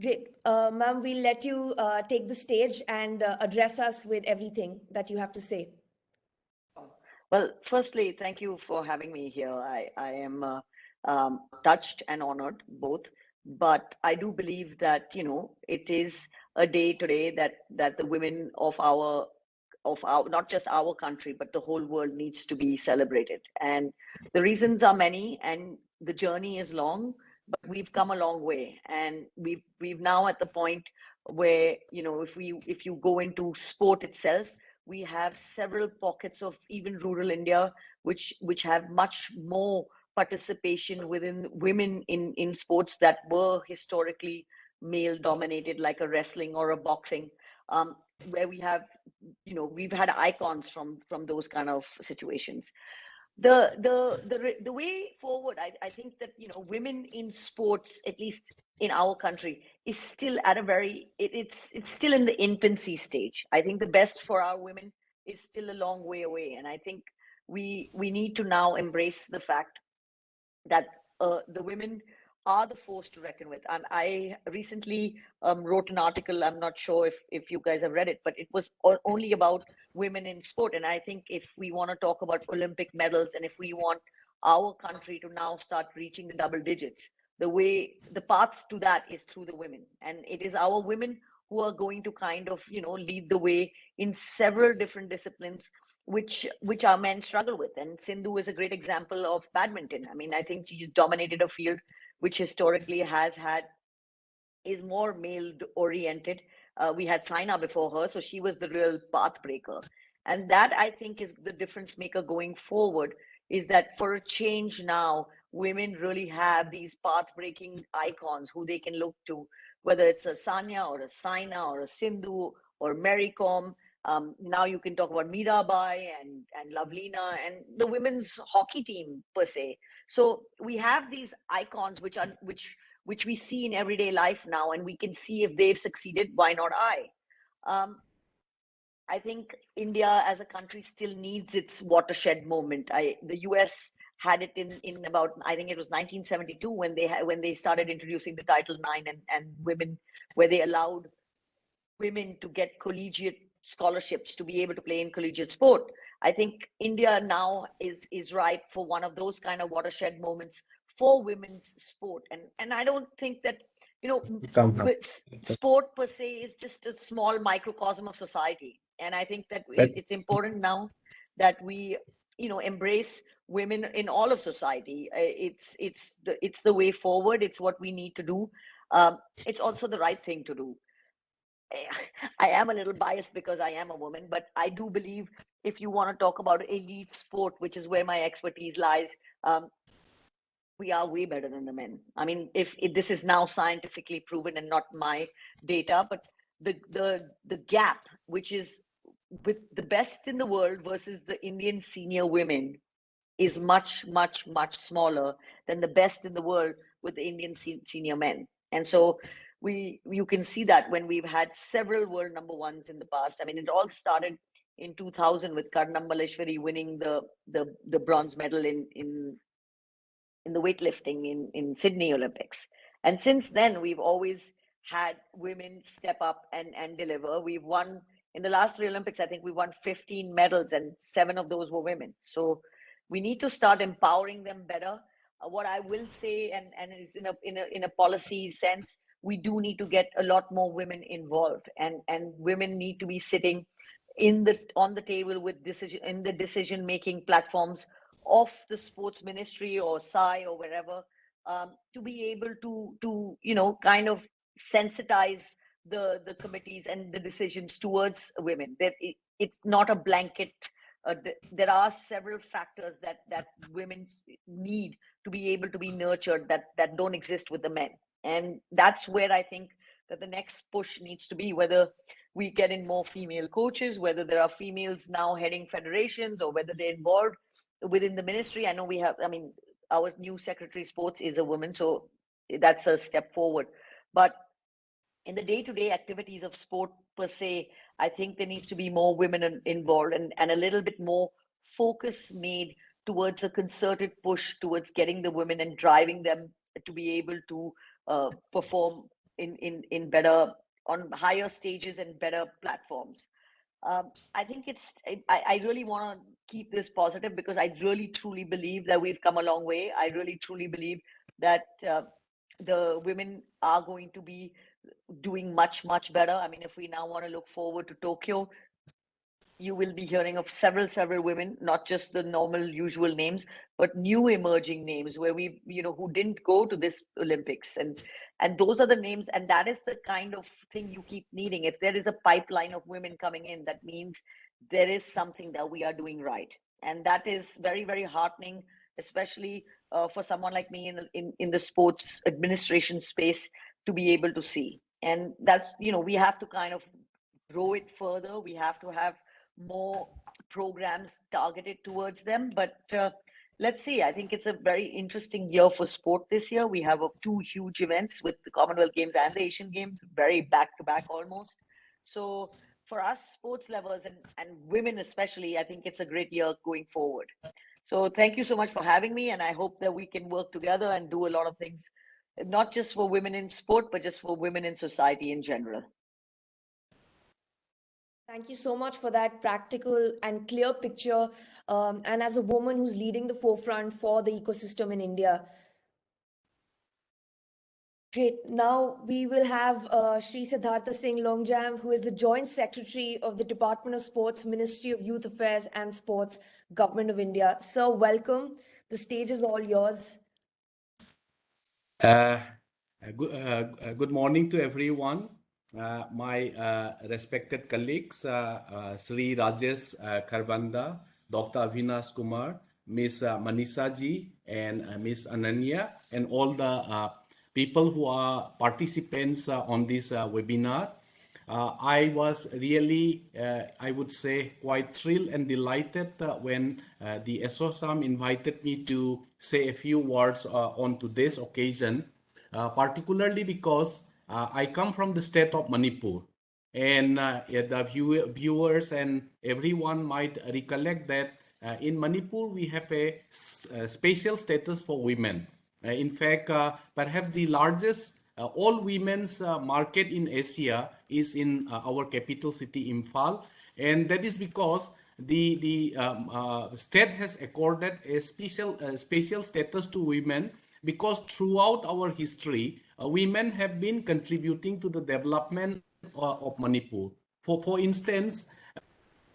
Great. Ma'am, we'll let you take the stage and address us with everything that you have to say. Well, firstly, thank you for having me here. I am touched and honored both, but I do believe that, you know, it is a day today that the women of our not just our country but the whole world needs to be celebrated. And the reasons are many and the journey is long, but we've come a long way, and we've now at the point where, you know, if you go into sport itself, we have several pockets of even rural India which have much more participation within women in sports that were historically male dominated, like a wrestling or a boxing, where we have, you know, we've had icons from those kind of situations. The way forward, I think that, you know, women in sports, at least in our country, is still at a very it's still in the infancy stage. I think the best for our women is still a long way away, and I think we need to now embrace the fact that the women are the force to reckon with. I recently wrote an article. I'm not sure if you guys have read it, but it was only about women in sport. And I think if we want to talk about Olympic medals, and if we want our country to now start reaching the double digits, the path to that is through the women. And it is our women who are going to kind of, you know, lead the way in several different disciplines which our men struggle with. And Sindhu is a great example of badminton. I mean, I think she's dominated a field which historically is more male oriented. We had Saina before her, so she was the real path breaker. And that, I think, is the difference maker going forward, is that for a change now, women really have these path breaking icons who they can look to, whether it's a Sanya or a Saina or a Sindhu or Mary Kom. Now you can talk about Mirabai and Lavlina and the women's hockey team per se. So we have these icons which we see in everyday life now, and we can see if they've succeeded, why not I? I think India as a country still needs its watershed moment. The US had it in about, I think it was 1972 when they started introducing the Title IX and women, where they allowed women to get collegiate scholarships to be able to play in collegiate sport. I think India now is ripe for one of those kind of watershed moments for women's sport. And I don't think that, you know, sport per se is just a small microcosm of society. And I think that it's important now that we, you know, embrace women in all of society. It's the way forward. It's what we need to do. It's also the right thing to do. I am a little biased because I am a woman, but I do believe if you want to talk about elite sport, which is where my expertise lies, we are way better than the men. I mean, if this is now scientifically proven and not my data, but the gap, which is with the best in the world versus the Indian senior women, is much, much, much smaller than the best in the world with the Indian senior men. And so you can see that when we've had several world number ones in the past. I mean, it all started in 2000 with Karnam Malleshwari winning the bronze medal in the weightlifting in Sydney Olympics. And since then, we've always had women step up and deliver. We've won in the last 3 Olympics, I think we won 15 medals and 7 of those were women. So we need to start empowering them better. What I will say, and it's in a policy sense, we do need to get a lot more women involved, and women need to be sitting on the table with decision making platforms of the sports ministry or SAI or wherever, to be able to, you know, kind of sensitize the committees and the decisions towards women. That it's not a blanket. There are several factors that women need to be able to be nurtured that don't exist with the men, and that's where I think that the next push needs to be, whether we get in more female coaches, whether there are females now heading federations, or whether they're involved within the ministry. I know we have, I mean, our new secretary sports is a woman, so that's a step forward. But in the day-to-day activities of sport per se, I think there needs to be more women involved, and a little bit more focus made towards a concerted push towards getting the women and driving them to be able to perform in better, on higher stages and better platforms. I think I really want to keep this positive, because I really truly believe that we've come a long way. I really truly believe that the women are going to be doing much, much better. I mean, if we now want to look forward to Tokyo, you will be hearing of several women, not just the normal usual names, but new emerging names where we, who didn't go to this Olympics. And those are the names, and that is the kind of thing you keep needing. If there is a pipeline of women coming in, that means there is something that we are doing right. And that is very, very heartening, especially for someone like me in the sports administration space, to be able to see. And that's, we have to kind of grow it further. We have to have more programs targeted towards them. But let's see. I think it's a very interesting year for sport this year. We have two huge events with the Commonwealth Games and the Asian Games, very back-to-back almost. So for us sports lovers and women especially, I think it's a great year going forward. So thank you so much for having me, and I hope that we can work together and do a lot of things, not just for women in sport, but just for women in society in general. Thank you so much for that practical and clear picture. And as a woman who's leading the forefront for the ecosystem in India. Great. Now we will have Shri Siddhartha Singh Longjam, who is the Joint Secretary of the Department of Sports, Ministry of Youth Affairs and Sports, Government of India. Sir, welcome. The stage is all yours. Good morning to everyone. My respected colleagues, Sri Rajesh Karbandha, Dr. Avinash Kumar, Ms. Manisha ji, and Ms. Ananya, and all the people who are participants on this webinar. I was really, I would say, quite thrilled and delighted when the ASSOCHAM invited me to say a few words on today's occasion, particularly because I come from the state of Manipur. And the viewers and everyone might recollect that in Manipur, we have a special status for women. In fact, perhaps the largest all women's market in Asia is in our capital city, Imphal. And that is because the state has accorded a special status to women, because throughout our history, women have been contributing to the development of Manipur. For instance,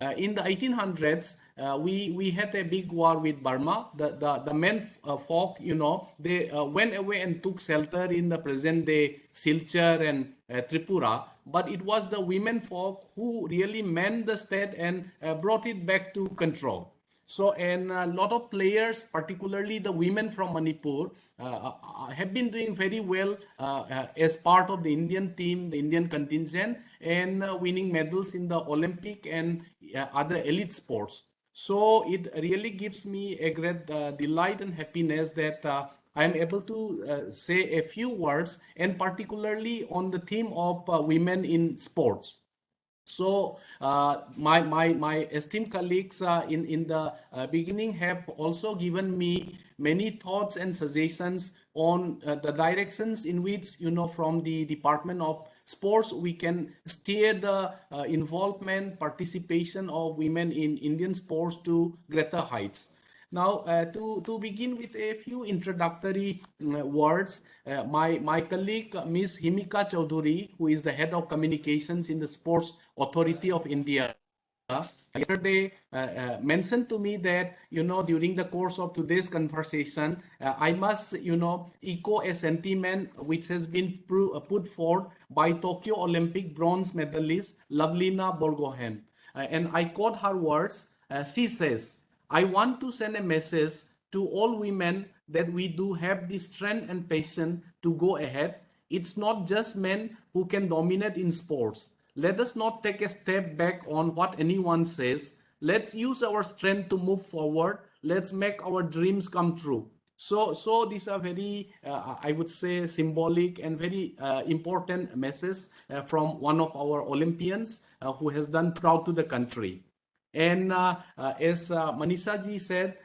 in the 1800s, we had a big war with Burma. The men folk, they went away and took shelter in the present-day Silchar and Tripura. But it was the women folk who really manned the state and brought it back to control. So, and a lot of players, particularly the women from Manipur, have been doing very well as part of the Indian team, the Indian contingent, and winning medals in the Olympic and other elite sports. So it really gives me a great delight and happiness that I'm able to say a few words, and particularly on the theme of women in sports. So my esteemed colleagues in the beginning have also given me many thoughts and suggestions on the directions in which, from the Department of Sports, we can steer the involvement, participation of women in Indian sports to greater heights. Now, to begin with a few introductory words, my colleague, Ms. Himika Chaudhuri, who is the head of communications in the Sports Authority of India, yesterday mentioned to me that, during the course of today's conversation, I must, echo a sentiment which has been put forth by Tokyo Olympic bronze medalist Lavlina Borgohain. And I quote her words. She says, I want to send a message to all women that we do have the strength and passion to go ahead. It's not just men who can dominate in sports. Let us not take a step back on what anyone says. Let's use our strength to move forward. Let's make our dreams come true. So these are very, I would say, symbolic and very important message from one of our Olympians who has done proud to the country. And as Manisha ji said,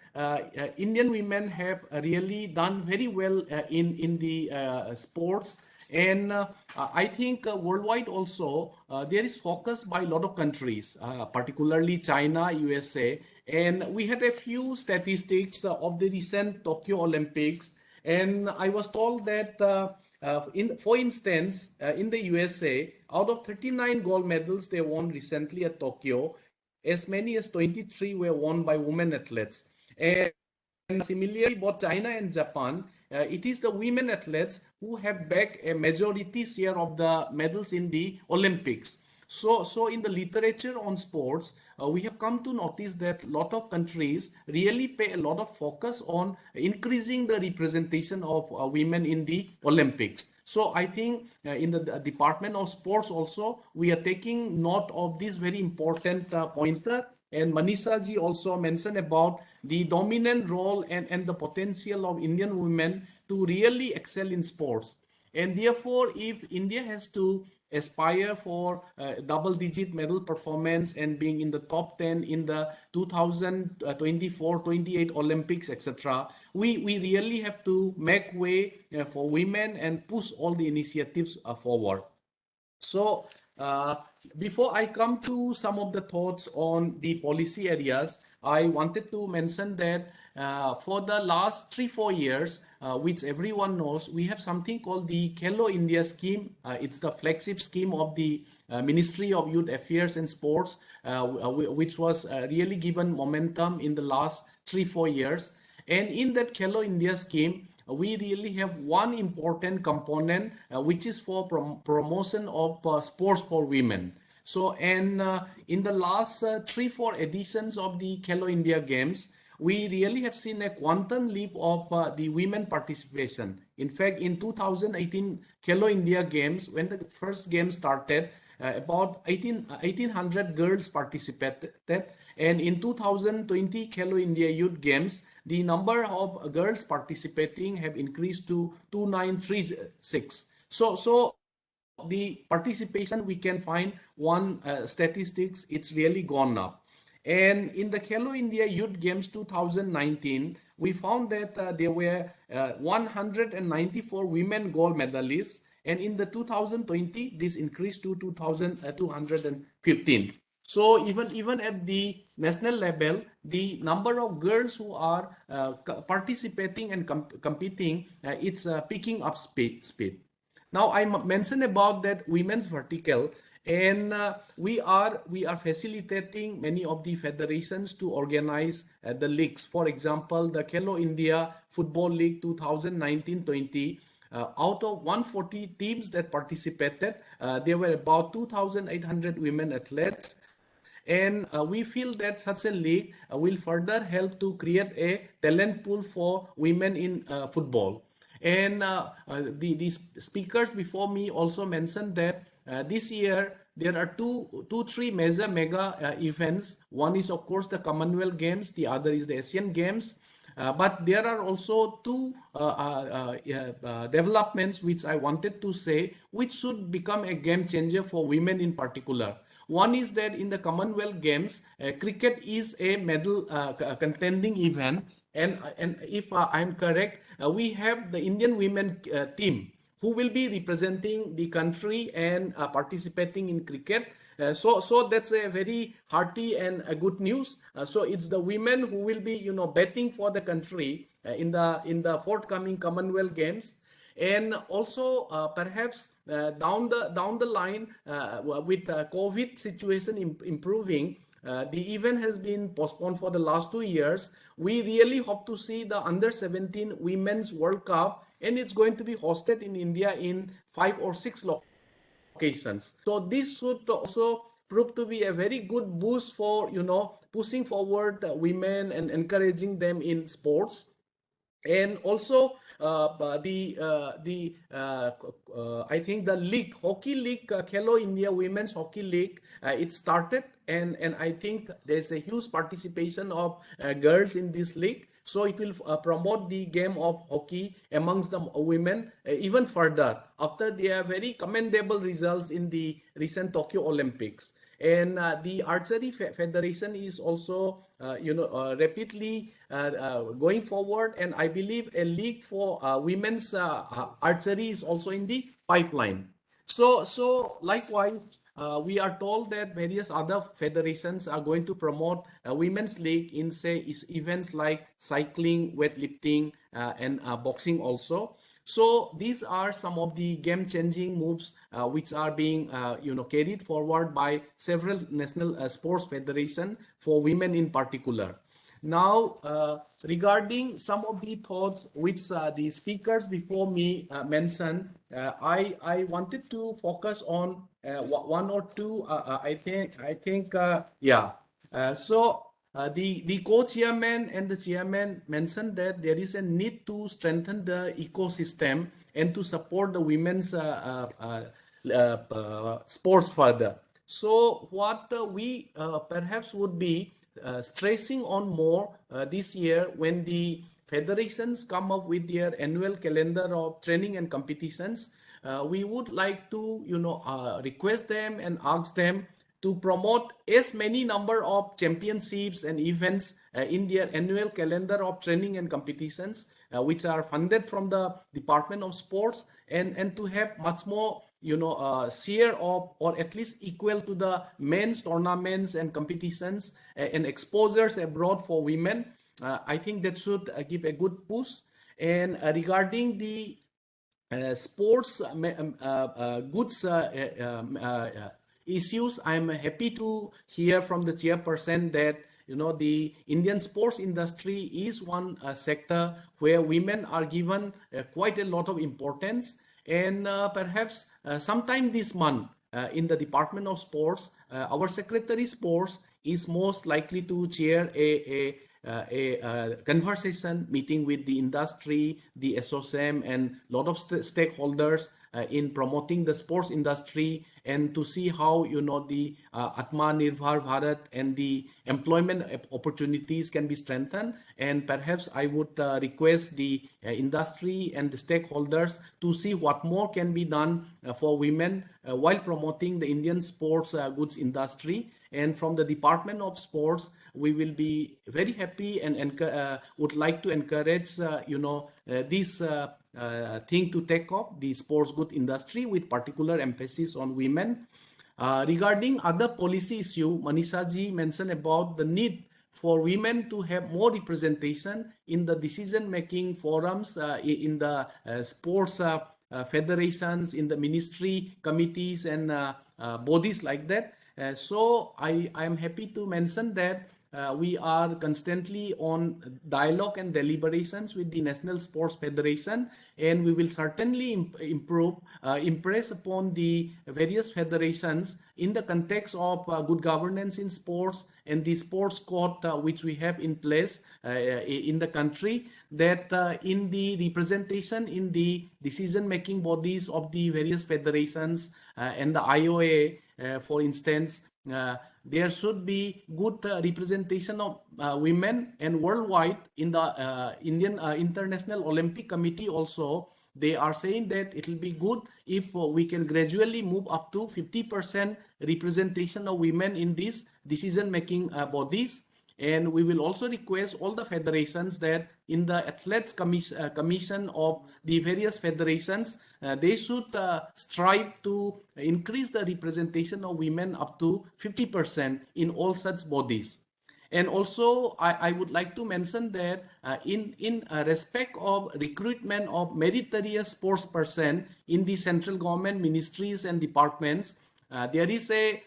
Indian women have really done very well in the sports. And I think worldwide also, there is focus by a lot of countries, particularly China, USA. And we had a few statistics of the recent Tokyo Olympics. And I was told that, for instance, in the USA, out of 39 gold medals they won recently at Tokyo, as many as 23 were won by women athletes. And similarly, both China and Japan, it is the women athletes who have bagged a majority share of the medals in the Olympics. So in the literature on sports, we have come to notice that a lot of countries really pay a lot of focus on increasing the representation of women in the Olympics. So I think in the Department of Sports also, we are taking note of this very important pointer. And Manisha ji also mentioned about the dominant role and the potential of Indian women to really excel in sports. And therefore, if India has to aspire for double-digit medal performance and being in the top 10 in the 2024, 28 Olympics, etc., we really have to make way for women and push all the initiatives forward. So before I come to some of the thoughts on the policy areas, I wanted to mention that for the last 3-4 years, which everyone knows, we have something called the Khelo India scheme. It's the flagship scheme of the Ministry of Youth Affairs and Sports, which was really given momentum in the last 3-4 years. And in that Khelo India scheme, we really have one important component, which is for promotion of sports for women. So, and in the last 3-4 editions of the Khelo India Games, we really have seen a quantum leap of the women participation. In fact, in 2018 Khelo India Games, when the first game started, about 1,800 girls participated. And in 2020 Khelo India Youth Games, the number of girls participating have increased to 2,936. So the participation, we can find one statistics, it's really gone up. And in the Khelo India Youth Games 2019, we found that there were 194 women gold medalists. And in the 2020, this increased to 2,215. So even at the national level, the number of girls who are participating and competing, it's picking up speed. Now I mentioned about that women's vertical, and we are facilitating many of the federations to organize the leagues. For example, the Khelo India Football League 2019-20. Out of 140 teams that participated, there were about 2,800 women athletes. And we feel that such a league will further help to create a talent pool for women in football. And the speakers before me also mentioned that this year there are three mega events. One is, of course, the Commonwealth Games. The other is the Asian Games. But there are also two developments which I wanted to say, which should become a game changer for women in particular. One is that in the Commonwealth Games, cricket is a medal contending event. And if I'm correct, we have the Indian women team who will be representing the country and participating in cricket. So that's a very hearty and good news. So it's the women who will be, betting for the country in the forthcoming Commonwealth Games. And also perhaps down the line with COVID situation improving, the event has been postponed for the last 2 years. We really hope to see the Under-17 Women's World Cup, and it's going to be hosted in India in 5 or 6 locations. So this should also prove to be a very good boost for, pushing forward women and encouraging them in sports. And also I think the league, hockey league, Khelo India Women's Hockey League, it started, and I think there's a huge participation of girls in this league. So it will promote the game of hockey amongst the women even further after their very commendable results in the recent Tokyo Olympics. And the archery federation is also, rapidly going forward. And I believe a league for women's archery is also in the pipeline. So likewise, we are told that various other federations are going to promote a women's league in, say, events like cycling, weightlifting, and boxing also. So these are some of the game-changing moves which are being, carried forward by several national sports federations for women in particular. Now, regarding some of the thoughts which the speakers before me mentioned, I wanted to focus on one or two. I think, yeah. The co-chairman and the chairman mentioned that there is a need to strengthen the ecosystem and to support the women's sports further. So what we perhaps would be stressing on more this year, when the federations come up with their annual calendar of training and competitions, we would like to request them and ask them to promote as many number of championships and events in their annual calendar of training and competitions, which are funded from the Department of Sports, and to have much more share of, or at least equal to, the men's tournaments and competitions and exposures abroad for women. I think that should give a good push. And regarding the sports goods issues, I'm happy to hear from the chairperson that the Indian sports industry is one sector where women are given quite a lot of importance. And perhaps sometime this month in the Department of Sports, our Secretary Sports is most likely to chair a conversation meeting with the industry, the ASSOCHAM, and a lot of stakeholders in promoting the sports industry, and to see how the Atmanirbhar Bharat and the employment opportunities can be strengthened. And perhaps I would request the industry and the stakeholders to see what more can be done for women while promoting the Indian sports goods industry. And from the Department of Sports, we will be very happy and would like to encourage this thing to take up the sports good industry with particular emphasis on women. Regarding other policy issue, Manisha ji mentioned about the need for women to have more representation in the decision-making forums, in the sports federations, in the ministry committees and bodies like that. So I am happy to mention that we are constantly on dialogue and deliberations with the National Sports Federation, and we will certainly impress upon the various federations in the context of good governance in sports and the sports code which we have in place in the country, that in the representation in the decision-making bodies of the various federations and the IOA, for instance, there should be good representation of women. And worldwide, in the Indian International Olympic Committee also, they are saying that it will be good if we can gradually move up to 50% representation of women in these decision-making bodies. And we will also request all the federations that in the athletes commission of the various federations, they should strive to increase the representation of women up to 50% in all such bodies. And also, I would like to mention that in respect of recruitment of meritorious sports person in the central government ministries and departments, there is a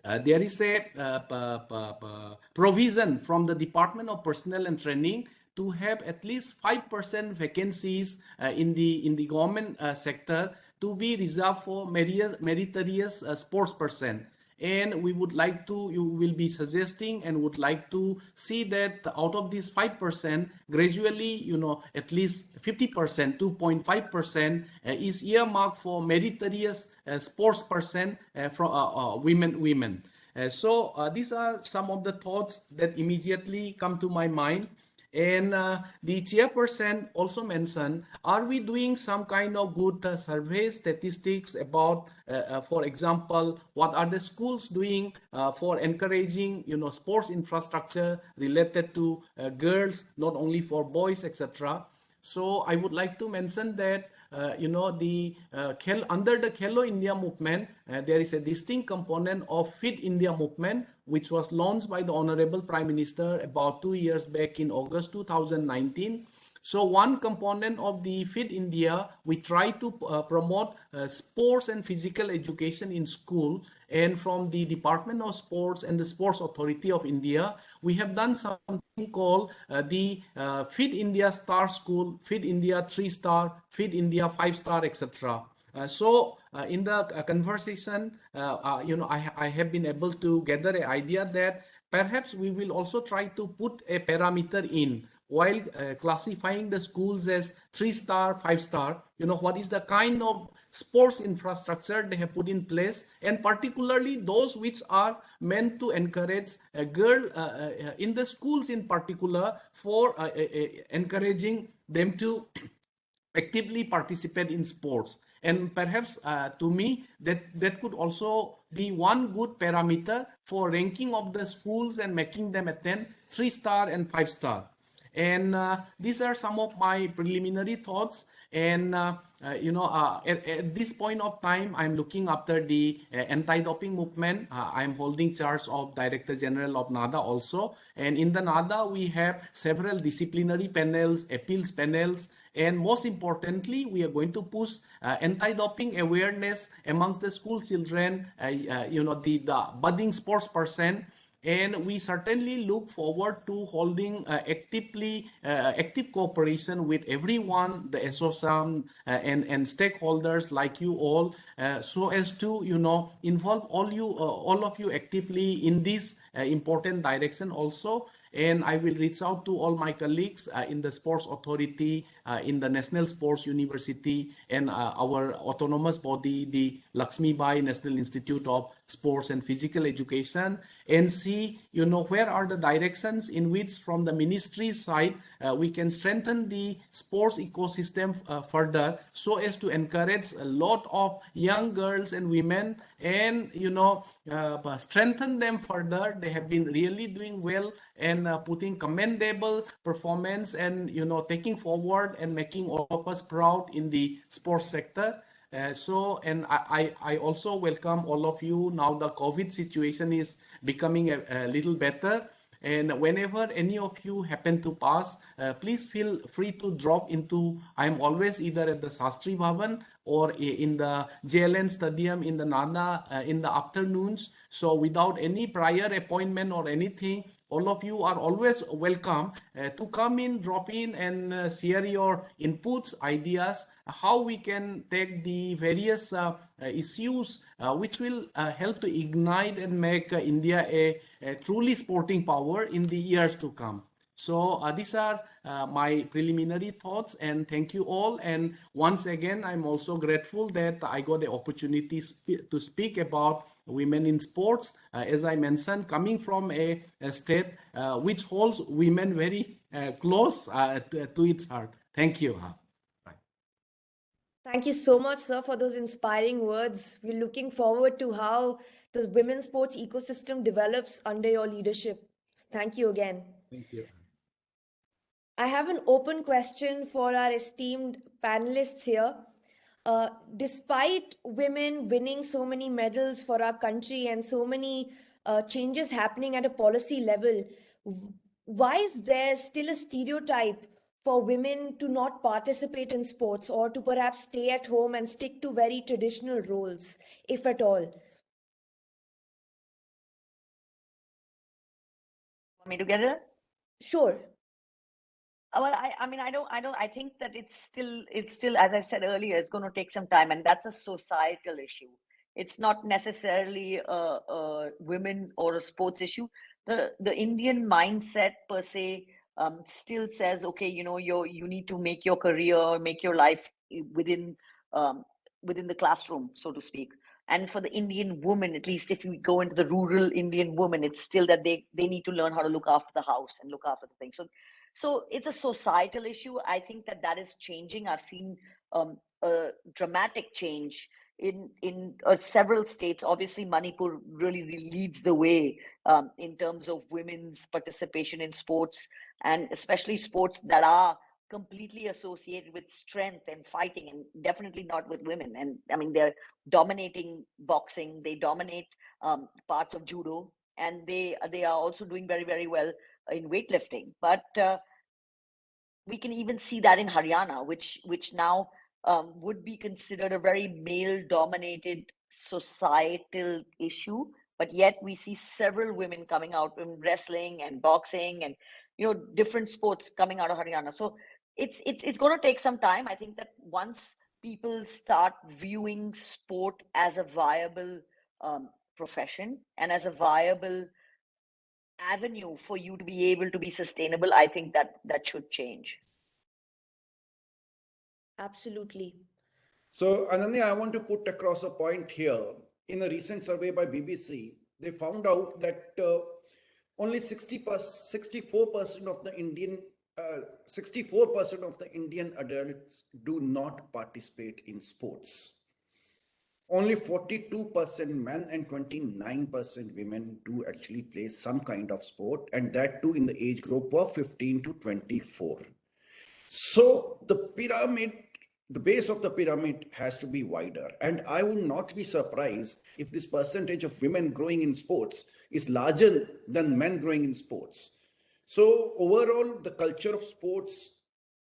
there is a provision from the Department of Personnel and Training to have at least 5% vacancies in the government sector to be reserved for meritorious sports person. And we would like to, you will be suggesting and would like to see that out of this 5%, gradually, at least 50%, 2.5% is earmarked for meritorious sports person from women. So these are some of the thoughts that immediately come to my mind. And the chairperson also mentioned, are we doing some kind of good survey statistics about, for example, what are the schools doing for encouraging, sports infrastructure related to girls, not only for boys, etc. So I would like to mention that under the Khelo India movement, there is a distinct component of Fit India movement, which was launched by the Honorable Prime Minister about 2 years back in August 2019. So one component of the Fit India, we try to promote sports and physical education in school. And from the Department of Sports and the Sports Authority of India, we have done something called the Fit India Star School, Fit India 3-star, Fit India 5-star, etc. So in the conversation, I have been able to gather an idea that perhaps we will also try to put a parameter in while classifying the schools as 3-star, 5-star, what is the kind of sports infrastructure they have put in place, and particularly those which are meant to encourage a girl in the schools in particular for encouraging them to actively participate in sports. And perhaps to me, that could also be one good parameter for ranking of the schools and making them attend 3-star and 5-star. And these are some of my preliminary thoughts. And at this point of time, I'm looking after the anti-doping movement. I'm holding charge of Director General of NADA also. And in the NADA, we have several disciplinary panels, appeals panels, and most importantly, we are going to push anti-doping awareness amongst the school children, the budding sports person. And we certainly look forward to holding active cooperation with everyone, the ASSOCHAM and stakeholders like you all, so as to involve all of you actively in this important direction also. And I will reach out to all my colleagues in the Sports Authority, in the National Sports University, and our autonomous body, the Lakshmi Bai National Institute of Sports and Physical Education, and see, where are the directions in which from the ministry side, we can strengthen the sports ecosystem further so as to encourage a lot of young girls and women and, strengthen them further. They have been really doing well and putting commendable performance and, taking forward and making all of us proud in the sports sector. And I also welcome all of you. Now the COVID situation is becoming a little better. And whenever any of you happen to pass, please feel free to drop into, I'm always either at the Sastri Bhavan or in the JLN Stadium in the NADA in the afternoons. So without any prior appointment or anything, all of you are always welcome to come in, drop in and share your inputs, ideas, how we can take the various issues which will help to ignite and make India a truly sporting power in the years to come. So these are my preliminary thoughts, and thank you all. And once again, I'm also grateful that I got the opportunity to speak about women in sports. As I mentioned, coming from a state which holds women very close to its heart. Thank you. Thank you so much, sir, for those inspiring words. We're looking forward to how the women's sports ecosystem develops under your leadership. Thank you again. Thank you. I have an open question for our esteemed panelists here. Despite women winning so many medals for our country and so many changes happening at a policy level, why is there still a stereotype for women to not participate in sports or to perhaps stay at home and stick to very traditional roles, if at all? me to get it? Sure. Well, I mean, I think that it's still, as I said earlier, it's going to take some time, and that's a societal issue. It's not necessarily a women or a sports issue. The Indian mindset per se still says, okay, you need to make your career, make your life within um, within the classroom, so to speak. And for the Indian woman, at least if you go into the rural Indian woman, it's still that they need to learn how to look after the house and look after the things. So it's a societal issue. I think that is changing. I've seen a dramatic change in several states. Obviously, Manipur really leads the way in terms of women's participation in sports, and especially sports that are completely associated with strength and fighting, and definitely not with women. And I mean, they're dominating boxing, they dominate parts of judo, and they are also doing very well in weightlifting. But we can even see that in Haryana, which now would be considered a very male-dominated societal issue, but yet we see several women coming out in wrestling and boxing and different sports coming out of Haryana. So it's going to take some time. I think that once people start viewing sport as a viable profession and as a viable avenue for you to be able to be sustainable, I think that should change. Absolutely. So, Ananya, I want to put across a point here. In a recent survey by BBC, they found out that only 64% of the Indian 64% of the Indian adults do not participate in sports. Only 42% men and 29% women do actually play some kind of sport, and that too in the age group of 15 to 24. So the pyramid, the base of the pyramid has to be wider. And I would not be surprised if this percentage of women growing in sports is larger than men growing in sports. So overall, the culture of sports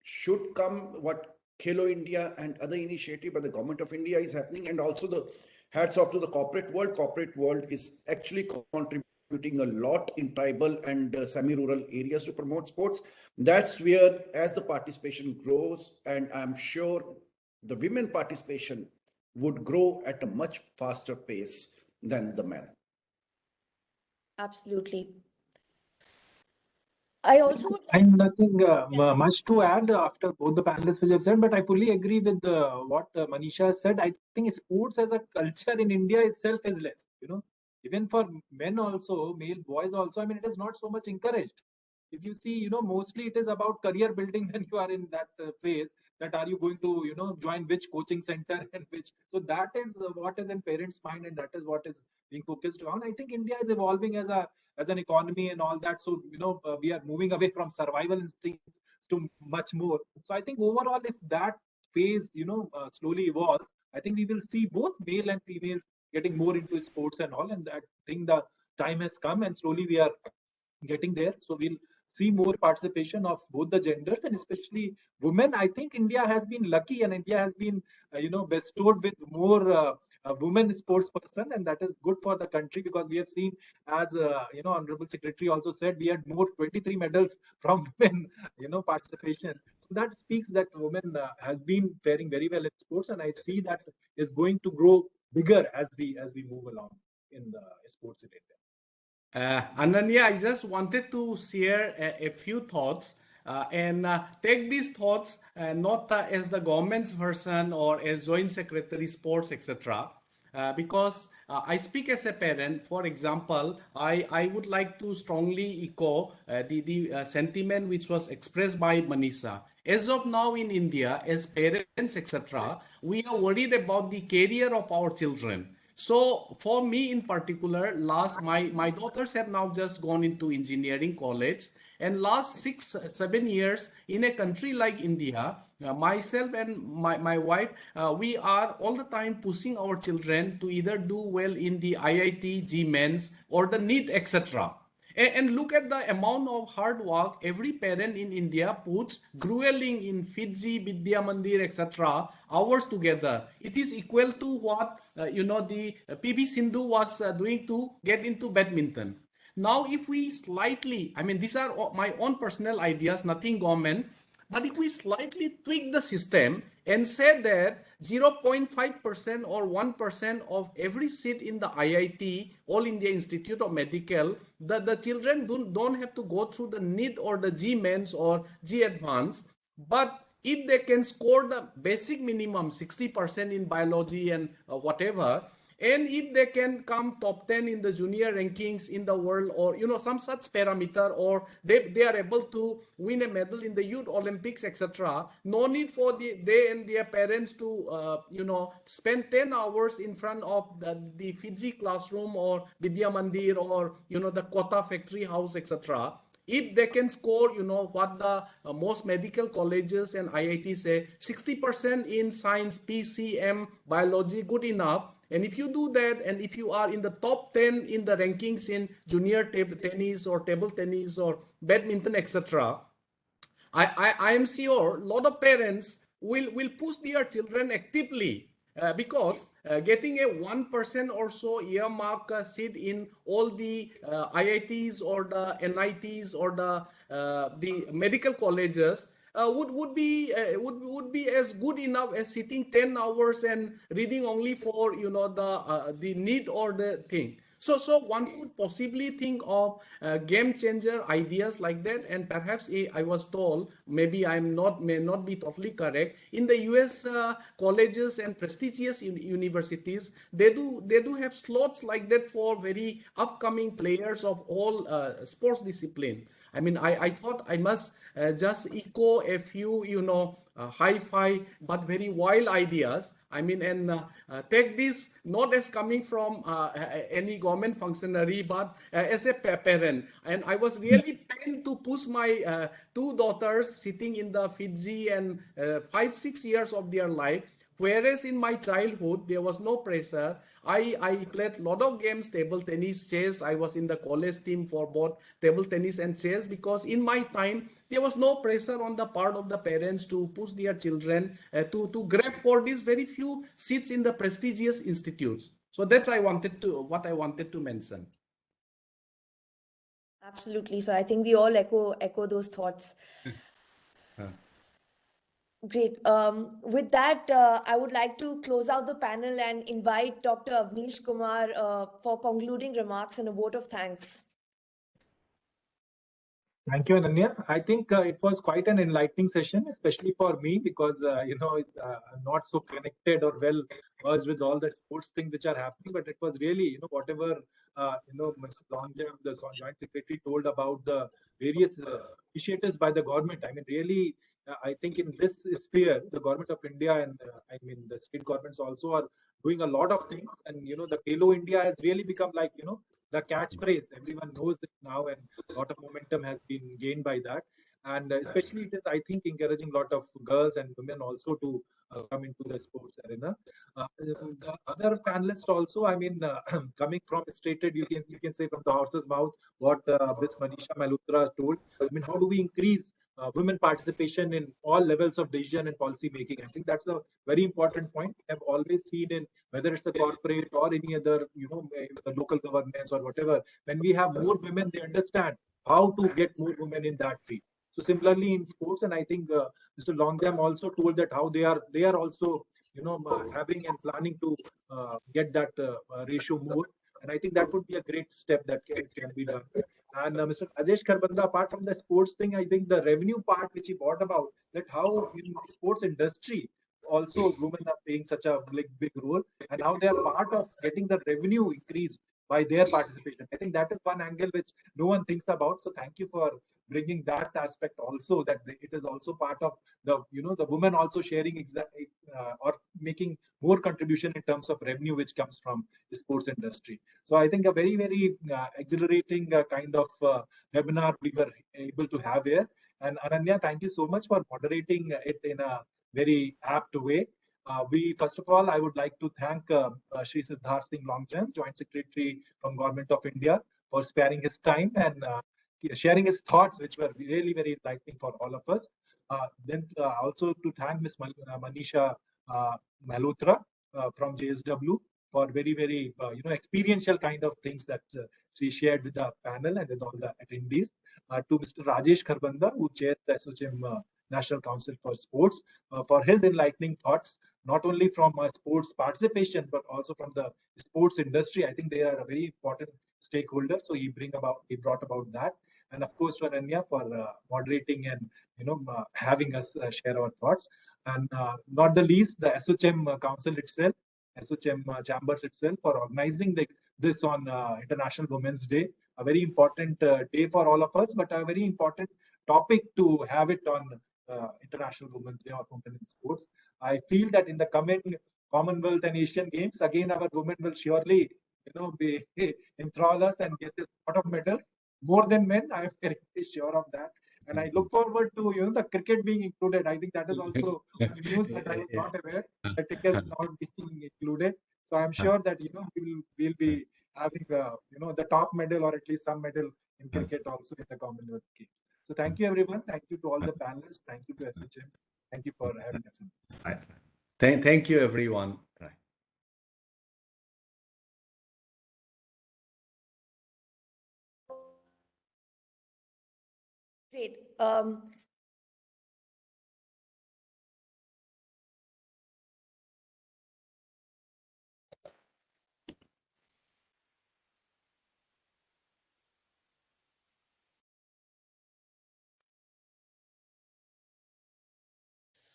should come, what Khelo India and other initiative by the government of India is happening, and also the hats off to the corporate world. Corporate world is actually contributing a lot in tribal and semi-rural areas to promote sports. That's where, as the participation grows, and I'm sure the women participation would grow at a much faster pace than the men. Absolutely. I also would like I'm nothing much to add after both the panelists which have said, but I fully agree with what Manisha said. I think sports as a culture in India itself is less. Even for men also, male boys also. I mean, it is not so much encouraged. If you see, mostly it is about career building when you are in that phase. That are you going to, join which coaching center and which. So that is what is in parents' mind, and that is what is being focused on. I think India is evolving as an economy and all that. So, we are moving away from survival instincts to much more. So I think overall, if that phase, slowly evolves, I think we will see both male and females getting more into sports and all. And I think the time has come, and slowly we are getting there. So we'll see more participation of both the genders, and especially women. I think India has been lucky, and India has been, bestowed with more women sports person, and that is good for the country, because we have seen, as Honorable Secretary also said, we had more 23 medals from women, participation. So that speaks that women has been faring very well in sports, and I see that is going to grow bigger as we move along in the sports in India. Ananya, I just wanted to share a few thoughts and take these thoughts not as the government's version or as joint secretary sports, etc. Because I speak as a parent. For example, I would like to strongly echo the sentiment which was expressed by Manisha. As of now in India, as parents, etc., we are worried about the career of our children. So for me in particular, my daughters have now just gone into engineering college, and last 6-7 years in a country like India, myself and my wife, we are all the time pushing our children to either do well in the IIT, GMENS or the NEET, etc. And look at the amount of hard work every parent in India puts grueling in Fiji, Vidya Mandir, etc. hours together. It is equal to what the PV Sindhu was doing to get into badminton. Now, if we slightly, I mean, these are my own personal ideas, nothing government, but if we slightly tweak the system and say that 0.5% or 1% of every seat in the IIT, All India Institute of Medical, the children don't have to go through the NEET or the G-Mains or G-Advanced, but if they can score the basic minimum 60% in biology and whatever, and if they can come top 10 in the junior rankings in the world, or some such parameter, or they are able to win a medal in the youth Olympics, etc., no need for they and their parents to spend 10 hours in front of the Fiji classroom or Vidya Mandir or the Kota factory house, etc. If they can score, what the most medical colleges and IIT say, 60% in science, PCM, biology, good enough. And if you do that, and if you are in the top 10 in the rankings in junior tennis or table tennis or badminton, etc., I am sure a lot of parents will push their children actively, because getting a 1% or so earmark seat in all the IITs or the NITs or the medical colleges would be as good enough as sitting 10 hours and reading only for the need or the thing. So one could possibly think of game changer ideas like that, and perhaps I was told, maybe may not be totally correct. In the US colleges and prestigious universities, they do have slots like that for very upcoming players of all sports discipline. I mean, I thought I must just echo a few, hi-fi but very wild ideas. I mean, and take this not as coming from any government functionary, but as a parent. And I was really pained to push my two daughters sitting in the Fiji and 5-6 years of their life. Whereas in my childhood, there was no pressure. I played a lot of games, table tennis, chess. I was in the college team for both table tennis and chess, because in my time, there was no pressure on the part of the parents to push their children to grab for these very few seats in the prestigious institutes. So that's what I wanted to mention. Absolutely. So I think we all echo those thoughts. Great. With that, I would like to close out the panel and invite Dr. Avnish Kumar for concluding remarks and a vote of thanks. Thank you, Ananya. I think it was quite an enlightening session, especially for me, because I'm not so connected or well versed with all the sports things which are happening. But it was really, whatever Mr. Longjam, the Joint Secretary, told about the various initiatives by the government. I mean, really, I think in this sphere, the government of India and the state governments also are doing a lot of things. And the Khelo India has really become like the catchphrase. Everyone knows it now, and a lot of momentum has been gained by that. And especially it is, I think, encouraging a lot of girls and women also to come into the sports arena. The other panelists also, coming from stated, you can say from the horse's mouth, what Ms. Manisha Malhotra told. I mean, how do we increase women participation in all levels of decision and policy making? I think that's a very important point. I've always seen in whether it's a corporate or any other, the local governments or whatever, when we have more women, they understand how to get more women in that field. So similarly in sports, and I think Mr. Longjam also told that how they are also having and planning to get that ratio more. And I think that would be a great step that can be done. And Mr. Rajesh Karbandha, apart from the sports thing, I think the revenue part which he brought about, that how in the sports industry also women are playing such a big role, and how they are part of getting the revenue increased by their participation. I think that is one angle which no one thinks about. So thank you for bringing that aspect also, that it is also part of the the women also sharing or making more contribution in terms of revenue which comes from the sports industry. So I think a very exhilarating kind of webinar we were able to have here. And Ananya, thank you so much for moderating it in a very apt way. First of all, I would like to thank Shri Siddharth Singh Longjam, Joint Secretary from Government of India, for sparing his time and sharing his thoughts, which were really very enlightening for all of us. Then also to thank Ms. Manisha Malhotra from JSW for very, very, experiential kind of things that she shared with the panel and with all the attendees. To Mr. Rajesh Karbandha, who chaired the ASSOCHAM National Council for Sports, for his enlightening thoughts, not only from sports participation, but also from the sports industry. I think they are a very important stakeholder. So he brought about that. And of course, to Ananya for moderating and having us share our thoughts. And not the least, the ASSOCHAM Council itself, ASSOCHAM Chambers itself, for organizing this on International Women's Day, a very important day for all of us, but a very important topic to have it on International Women's Day or Women in Sports. I feel that in the coming Commonwealth and Asian Games, again, our women will surely, be enthrall us and get a lot of medal more than men. I am very sure of that. And I look forward to the cricket being included. I think that is also news that I was not aware that it is not being included. So I'm sure that we'll be having the top medal or at least some medal in cricket also in the Commonwealth Games. So thank you everyone. Thank you to all the panelists. Thank you to ASSOCHAM. Thank you for having us. Right. Thank you everyone. Right. Great.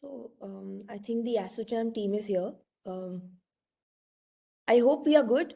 So I think the ASSOCHAM team is here. I hope we are good.